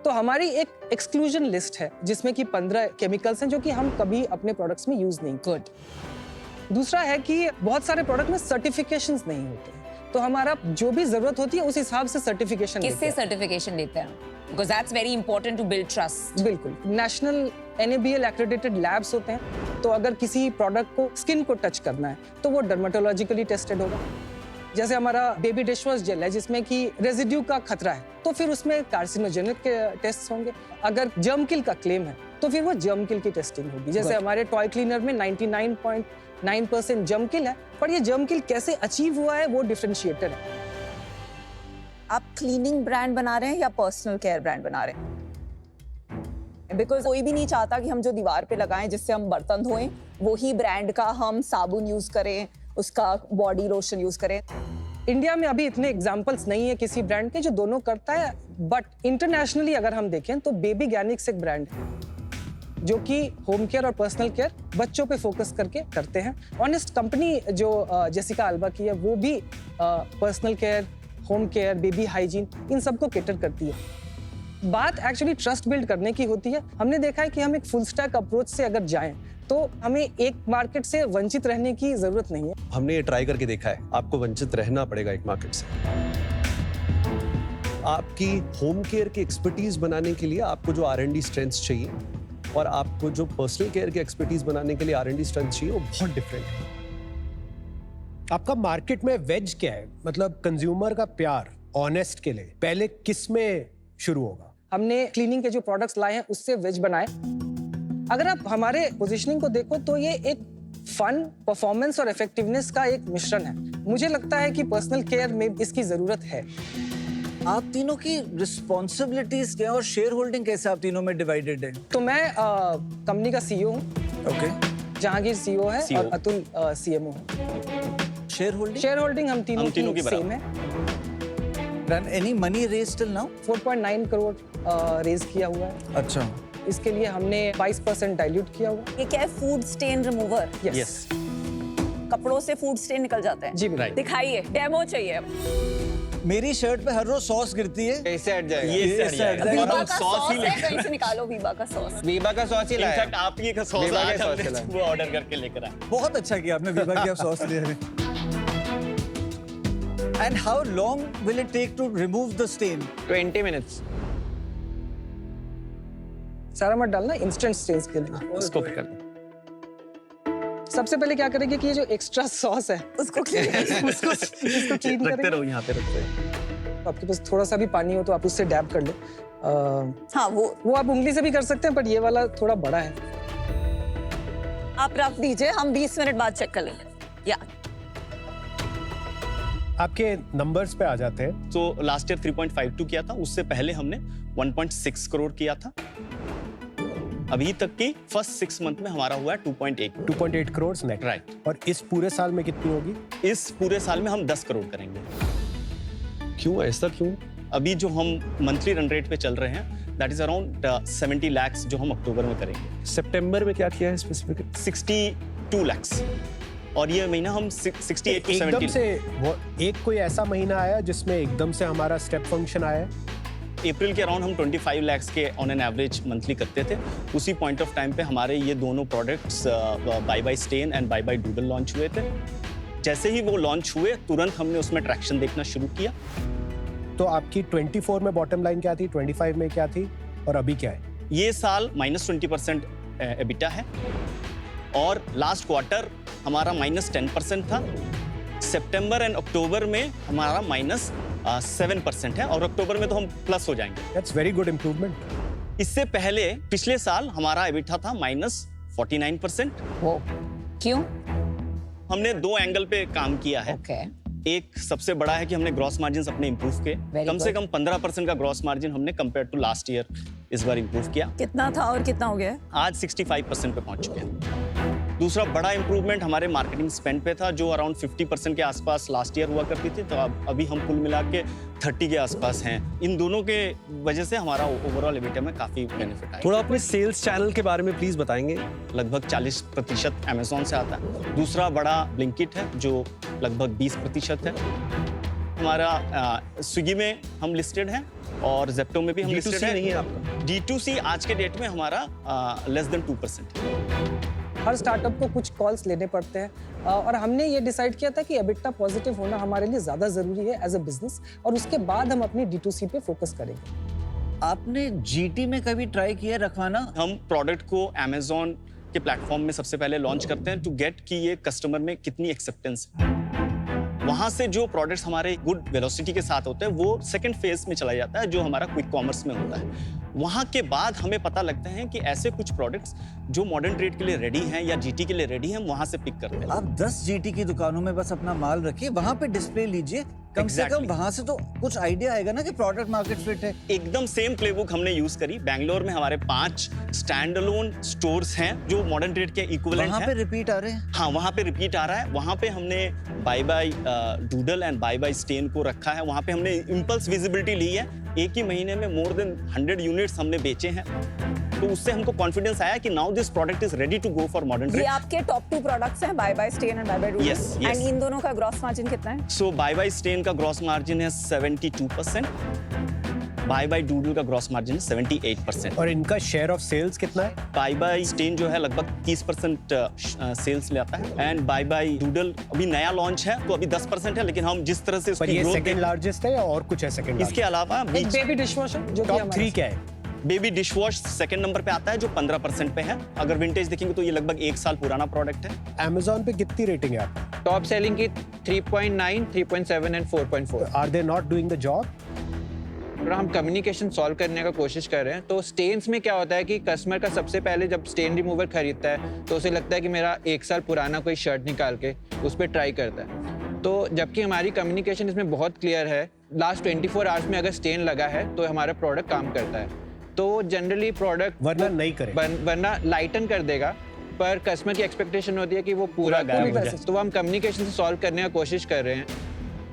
तो हमारी एक एक्सक्लूजन लिस्ट है जिसमें कि 15 केमिकल्स हैं जो कि हम कभी अपने प्रोडक्ट्स में यूज नहीं करते। दूसरा है कि बहुत सारे प्रोडक्ट में सर्टिफिकेशंस नहीं होते हैं, तो हमारा जो भी जरूरत होती है उस हिसाब से सर्टिफिकेशन किससे सर्टिफिकेशन लेते हैं? Because that's very important to build trust. बिल्कुल, नेशनल NABL एक्रेडिटेड लैब्स होते हैं। तो अगर किसी प्रोडक्ट को स्किन को टच करना है तो वो डर्मेटोलॉजिकली टेस्टेड होगा। जैसे हमारा बेबी डिशवॉश जेल है जिसमें कि रेजिड्यू का खतरा है, तो फिर उसमें कार्सिनोजेनिक के टेस्ट होंगे। अगर जर्म किल का क्लेम है तो फिर वो जर्म किल की टेस्टिंग होगी। जैसे हमारे टॉय क्लीनर में 99.9% जर्म किल है, पर ये जर्म किल कैसे अचीव हुआ है वो डिफरेंशिएटर है। आप क्लीनिंग ब्रांड बना रहे हैं या पर्सनल केयर ब्रांड बना रहे हैं? बिकॉज कोई भी नहीं चाहता कि हम जो दीवार पे लगाएं जिससे हम बर्तन धोएं, वही ब्रांड का हम साबुन यूज करें, उसका बॉडी लोशन यूज करें। इंडिया में अभी इतने एग्जांपल्स नहीं है किसी ब्रांड के जो दोनों करता है, बट इंटरनेशनली अगर हम देखें तो बेबी गैनिक्स एक ब्रांड है जो कि होम केयर और पर्सनल केयर बच्चों पे फोकस करके करते हैं। ऑनेस्ट कंपनी जो जेसिका अल्बा की है, वो भी personal care, home care, baby hygiene, इन सबको कैटर करती है। बात एक्चुअली ट्रस्ट बिल्ड करने की होती है। हमने देखा है कि हम एक फुल स्टैक अप्रोच से अगर जाएं तो हमें एक मार्केट से वंचित रहने की जरूरत नहीं है। हमने ये ट्राई करके देखा है, आपको वंचित रहना पड़ेगा एक मार्केट से। आपकी होम केयर की एक्सपर्टीज बनाने के लिए आपको जो R&D स्ट्रेंथ्स चाहिए और आपको जो पर्सनल केयर की एक्सपर्टीज बनाने के लिए R&D स्ट्रेंथ चाहिए, वो बहुत डिफरेंट है। आपका मार्केट में वेज क्या है? मतलब कंज्यूमर का प्यार ऑनेस्ट के लिए पहले किस में शुरू होगा? हमने क्लीनिंग के जो प्रोडक्ट्स लाए हैं उससे वेज बनाए, अगर आप हमारे पोजीशनिंग को देखो तो ये एक फन, परफॉर्मेंस और इफेक्टिवनेस का एक मिश्रण है। मुझे लगता है कि पर्सनल केयर में इसकी जरूरत है। आप तीनों की रिस्पॉन्सिबिलिटीज क्या है और शेयर होल्डिंग कैसे आप तीनों में डिवाइडेड है? तो मैं कंपनी का सीईओ हूँ। ओके। जहांगीर सीईओ है और अतुल सीएमओ है। Share holding? शेयर होल्डिंग हम तीनों की सेम है। Done any money raised till now? 4.9 crore raise किया हुआ है। अच्छा। इसके लिए हमने 22% डाइल्यूट किया हुआ। ये क्या है, फूड स्टेन रिमूवर? यस। कपड़ों से फूड स्टेन निकल जाते हैं? जी बिल्कुल। दिखाइए, डेमो चाहिए। मेरी शर्ट पे हर रोज सॉस गिरती है। कैसे हट जाएगा? ये हट जाएगा। वीबा का सॉस है, कहीं से निकालो वीबा का सॉस। वीबा का सॉस ही लाया। इनफैक्ट आप ही का सॉस वीबा का आज सॉस हमने लाया। वो ऑर्डर करके लेकर आए। बहुत अच्छा किया आपने वीबा की सॉस ले आए। And how long will it take to remove the stain? 20 minutes. सारा मत डालना, इंस्टेंट स्टेन्स के लिए। इसको कर दो। सबसे पहले क्या करेंगे कि ये जो एक्स्ट्रा सॉस है उसको क्लीन इसको क्लीन रखते करेंगे। रहो यहाँ पे रखते रहो। आपके पास थोड़ा सा भी पानी हो तो आप उससे डैब कर ले। हाँ, वो आप उंगली से भी कर सकते हैं, पर ये वाला थोड़ा बड़ा है। आप रख दीजिए, हम 20 मिनट बाद चेक कर लेंगे। या आपके नंबर्स पे आ जाते हैं। तो लास्ट ईयर 3.52 किया था, उससे पहले हमने 1.6 करोड़ किया था। अभी तक की फर्स्ट 6 मंथ में हमारा हुआ है 2.8 करोड़ नेट। राइट। और इस पूरे साल में कितनी होगी? इस पूरे साल में हम 10 करोड़ करेंगे। क्यों ऐसा क्यों? अभी जो हम मंथली रन रेट पे चल रहे हैं, दैट इज अराउंड 70 lakhs जो हम अक्टूबर में करेंगे। सितंबर में क्या किया है स्पेसिफिकली? 62 lakhs। और ये महीना हम 68 to 70 एकदम से वो एक कोई ऐसा महीना आया जिसमें एकदम से हमारा स्टेप फंक्शन आया? अप्रैल के अराउंड हम 25 lakhs के ऑन एन एवरेज मंथली करते थे। उसी पॉइंट ऑफ टाइम पे हमारे ये दोनों products Bye Bye Stain and Bye Bye Doodle launch हुए थे। जैसे ही वो लॉन्च हुए तुरंत हमने उसमें ट्रैक्शन देखना शुरू किया। तो आपकी 24 में बॉटम लाइन क्या थी, 25 में क्या थी और अभी क्या है? ये साल -20% एबिटा है और लास्ट क्वार्टर हमारा -10% था। सितंबर एंड अक्टूबर में हमारा -7% है और अक्टूबर में तो हम प्लस हो जाएंगे। That's very good improvement. इससे पहले पिछले साल हमारा एबिटा था -49%। क्यों? हमने 2 एंगल पे काम किया है। एक सबसे बड़ा है कि हमने ग्रॉस मार्जिन अपने इंप्रूव किए। कम से कम 15% का ग्रॉस मार्जिन हमने कंपेयर टू लास्ट ईयर इस बार इंप्रूव किया। कितना था और कितना हो गया है? आज 65% पे पहुंच चुके हैं। दूसरा बड़ा इंप्रूवमेंट हमारे मार्केटिंग स्पेंड पे था, जो अराउंड 50% के आसपास लास्ट ईयर हुआ करती थी, तो अब अभी हम कुल मिला के 30 के आसपास हैं। इन दोनों के वजह से हमारा ओवरऑल एबिटा में काफी बेनिफिट आया। थोड़ा अपने सेल्स चैनल के बारे में प्लीज बताएंगे। लगभग 40% अमेजोन से आता है। दूसरा बड़ा ब्लिंकिट है जो लगभग 20% है। हमारा स्विगी में हम लिस्टेड हैं और जेप्टो में भी हम लिस्टेड हैं। नहीं है आपका? D2C आज के डेट में हमारा लेस देन 2% है। हर स्टार्टअप को कुछ कॉल्स लेने पड़ते हैं और हमने ये डिसाइड किया था कि एबिटा पॉजिटिव होना हमारे लिए ज़्यादा ज़रूरी है एज अ बिजनेस, और उसके बाद हम अपनी D2C पे फोकस करेंगे। आपने GT में कभी ट्राई किया रखवाना? हम प्रोडक्ट को अमेजोन के प्लेटफॉर्म में सबसे पहले लॉन्च करते हैं टू गेट कि ये कस्टमर में कितनी एक्सेप्टेंस है। वहां से जो प्रोडक्ट्स हमारे गुड वेलोसिटी के साथ होते हैं वो सेकंड फेज में चला जाता है, जो हमारा क्विक कॉमर्स में होता है। वहां के बाद हमें पता लगता है कि ऐसे कुछ प्रोडक्ट्स जो मॉडर्न ट्रेड के लिए रेडी हैं या GT के लिए रेडी हैं, वहां से पिक करते हैं। आप 10 GT की दुकानों में बस अपना माल रखिए, वहां पे डिस्प्ले लीजिए, कम से कम वहां से तो कुछ आइडिया आएगा ना कि प्रोडक्ट मार्केट फिट है। एकदम सेम प्लेबुक हमने यूज करी। बैंगलोर में हमारे 5 स्टैंड अलोन स्टोर्स हैं जो मॉडर्न ट्रेड के इक्विवेलेंट हैं। वहां पे रिपीट आ रहे हैं? हाँ, वहां पे रिपीट आ रहा है। वहां पे हमने Bye Bye Doodle and Bye Bye Stain को रखा है। वहां पे हमने इंपल्स विजिबिलिटी ली है। एक ही महीने में मोर देन 100 यूनिट्स हमने बेचे हैं, तो उससे हमको कॉन्फिडेंस आया कि now this product is ready to go for modern trade. ये आपके टॉप 2 प्रोडक्ट्स हैं, Bye Bye Stain and Bye Bye Doodle. Yes, yes. And इन दोनों का ग्रॉस मार्जिन कितना है? सो बाय बाय स्टेन का ग्रॉस मार्जिन है 72%, बाय बाय डूडल का ग्रॉस मार्जिन है 78%। और इनका शेयर ऑफ सेल्स कितना है? बाय बाय स्टेन जो है लगभग 30% सेल्स ले आता है एंड बाय बाय डूडल अभी नया लॉन्च है तो अभी 10% है, लेकिन हम जिस तरह से पर ये सेकंड लार्जेस्ट है या और कुछ है सेकंड? इसके अलावा एक बेबी डिशवॉशर जो कि टॉप हमारा 3 क्या है? Baby dish wash second number पे आता है जो 15% पे है। अगर विंटेज देखेंगे तो ये लगभग 1 साल पुराना प्रोडक्ट है। Amazon पे कितनी रेटिंग है आपकी? टॉप सेलिंग की 3.9, 3.7 and 4.4। Are they not doing the job? रहा हूँ, हम कम्युनिकेशन सॉल्व करने का कोशिश कर रहे हैं। तो स्टेन्स में क्या होता है कि कस्टमर का सबसे पहले जब स्टेन रिमूवर खरीदता है तो उसे लगता है कि मेरा 1 साल पुराना कोई शर्ट निकाल के उस पर ट्राई करता है। तो जबकि हमारी कम्युनिकेशन इसमें बहुत क्लियर है, लास्ट 24 आवर्स में अगर स्टेन लगा है तो हमारा प्रोडक्ट काम करता है। तो जनरली प्रोडक्ट वरना नहीं करे, वरना लाइटन कर देगा, पर कस्टमर की एक्सपेक्टेशन होती है कि वो पूरा गायब हो जाए। तो वो हम कम्युनिकेशन से सॉल्व करने का कोशिश कर रहे हैं।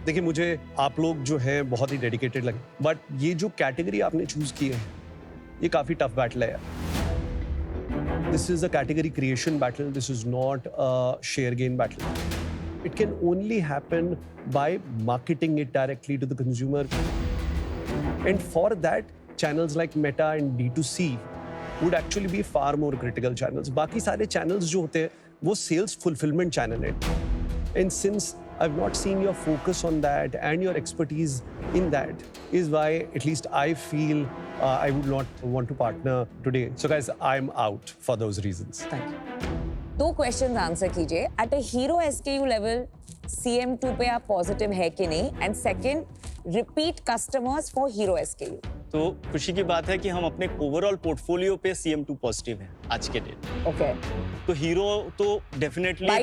देखिए, मुझे आप लोग जो है बहुत ही डेडिकेटेड लगे, बट ये जो कैटेगरी आपने चूज की है ये काफी टफ बैटल है यार। This is a category creation battle, this is not a share gain battle. It can only happen by marketing it directly to the consumer, and for that channels like Meta and D2C would actually be far more critical channels. बाकी सारे channels जो होते हैं वो sales fulfillment channel है, and since I've not seen your focus on that and your expertise in that is why at least I feel I would not want to partner today. So guys, I'm out for those reasons. Thank you. 2 questions answer कीजिए। At a hero SKU level, CM2 पे आप positive है कि नहीं? And second, repeat customers for hero SKU. तो खुशी की बात है कि हम अपने ओवरऑल पोर्टफोलियो पे CM2 पॉजिटिव है आज के डेट। Okay. तो हीरो तो definitely By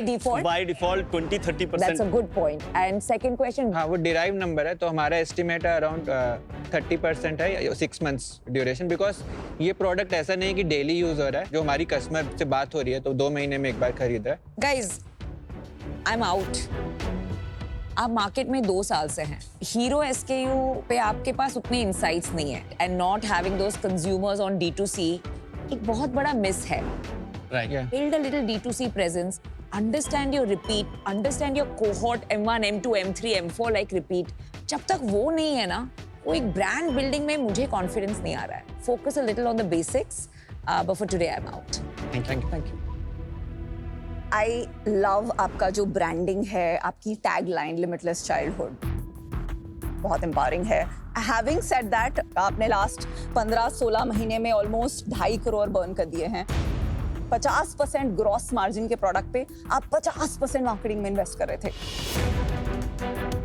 default 20-30%। That's a good point. And second question. हाँ, वो डिराइव नंबर है, तो हमारा एस्टिमेट है अराउंड 30% है 6 मंथ्स ड्यूरेशन, बिकॉज ये प्रोडक्ट ऐसा नहीं कि डेली यूज हो रहा है। जो हमारी कस्टमर से बात हो रही है तो 2 महीने में एक बार खरीद रहा है। Guys, I'm out. आप मार्केट में 2 साल से हैं। हीरो SKU पे आपके पास उतने इंसाइट्स नहीं है, and not having those consumers on D2C एक बहुत बड़ा मिस है। Right. Build a little D2C presence, understand your repeat, understand your cohort M1, M2, M3, M4 like repeat. जब तक वो नहीं है ना, वो एक ब्रांड बिल्डिंग में मुझे कॉन्फिडेंस नहीं आ रहा है। Focus a little on the basics, but for today I'm out. Thank you. I love आपका जो ब्रांडिंग है, आपकी टैगलाइन लिमिटलेस चाइल्डहुड बहुत एम्पावरिंग है। हैविंग सेड दैट, आपने लास्ट 15-16 महीने में ऑलमोस्ट 2.5 करोड़ बर्न कर दिए हैं। 50% ग्रॉस मार्जिन के प्रोडक्ट पे आप 50% मार्केटिंग में इन्वेस्ट कर रहे थे।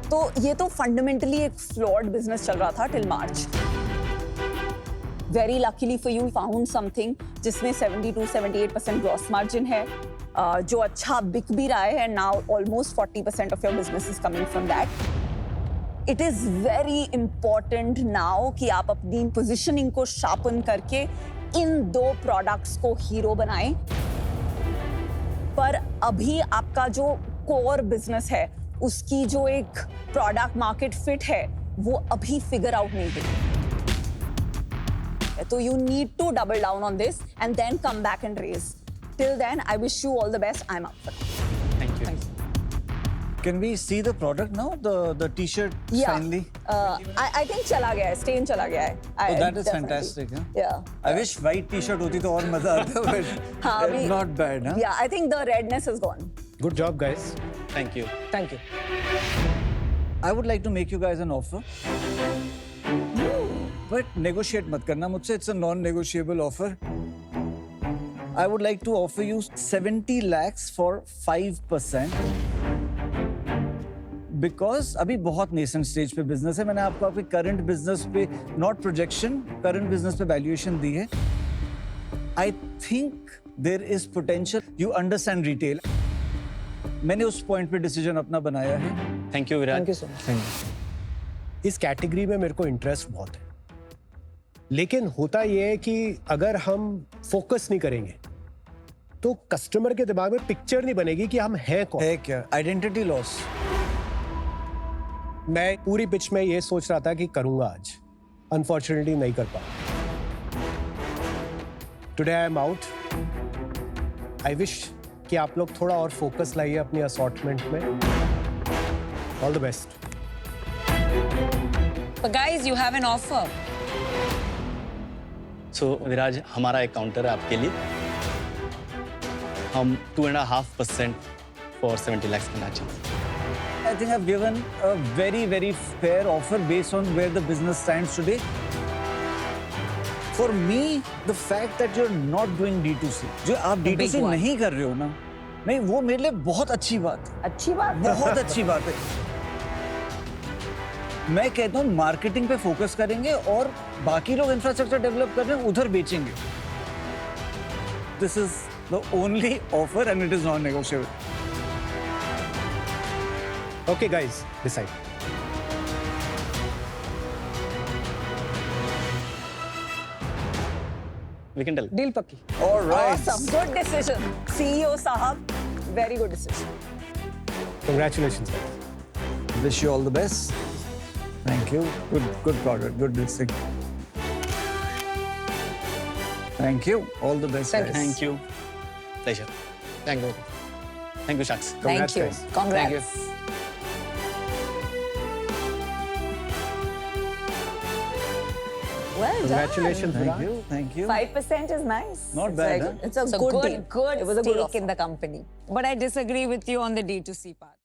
तो ये तो फंडामेंटली एक फ्लॉड बिजनेस चल रहा था till March. Very luckily for you found something जिसमें 72-78% ग्रॉस मार्जिन है, जो अच्छा बिक भी रहा है, and now almost 40% of your business is coming from that. It is very important now कि आप अपनी पोजिशनिंग को शार्पन करके इन 2 प्रोडक्ट्स को हीरो बनाएं। पर अभी आपका जो कोर बिजनेस है उसकी जो एक प्रोडक्ट मार्केट फिट है वो अभी फिगर आउट नहीं हुई। तो you need to double down on this and then come back and raise. Till then, I wish you all the best. I'm out for now. Thank you. Can we see the product now? The T-shirt finally. I think चला गया है, stain चला गया है. Oh, that is fantastic. Huh? Yeah. I wish white T-shirt होती तो और मजा आता, but हाँ, not bad. Huh? Yeah, I think the redness is gone. Good job, guys. Thank you. Thank you. I would like to make you guys an offer. But negotiate मत करना मुझसे. It's a non-negotiable offer. I would like to offer you 70 lakhs for 5%. Because अभी बहुत nascent stage पे business है। मैंने आपको आपके current business पे not projection, current business पे valuation दी है। I think there is potential. You understand retail. मैंने उस point पे decision अपना बनाया है। Thank you, Virat. Thank you so much. इस कैटेगरी में मेरे को इंटरेस्ट बहुत है, लेकिन होता यह है कि अगर हम फोकस नहीं करेंगे तो कस्टमर के दिमाग में पिक्चर नहीं बनेगी कि हम हैं कौन। है क्या? Identity loss. मैं पूरी पिच में ये सोच रहा था कि करूंगा आज, अनफॉर्चुनेटली नहीं कर पाया। Today I am out. I wish कि आप लोग थोड़ा और फोकस लाइए अपनी असॉर्टमेंट में। All the best. But guys, you have an offer. So विराज, हमारा एक काउंटर है आपके लिए। हम 2.5% for 70 lakhs करना चाहते हैं। I think I've given a very, very fair offer based on where the business stands today. For me, the fact that you're not doing D2C, जो आप D2C नहीं कर रहे हो ना, नहीं, वो मेरे लिए बहुत अच्छी बात है। अच्छी बात? बहुत अच्छी बात है। मैं कहता हूँ मार्केटिंग पे फोकस करेंगे और बाकी लोग इंफ्रास्ट्रक्चर डेवलप कर रहे हैं उधर बेचेंगे. This is the only offer and it is non negotiable. Okay, guys, decide. We can tell. Deal पक्की. All right. Awesome. Good decision. CEO Sahab, very good decision. Congratulations, guys. Wish you all the best. Thank you. Good product. Good listing. Thank you. All the best. Thank guys. Thank you. Pleasure. Thank you. Thank you, Shaks. Thank Congrats, you. guys. Congrats. Thank Well done. Congratulations, Thank Virat. you. Thank you. 5% is nice. Not It's bad, like- huh? It's a It's a good good, deal. good It was a good stake offer. in the company. But I disagree with you on the D2C part.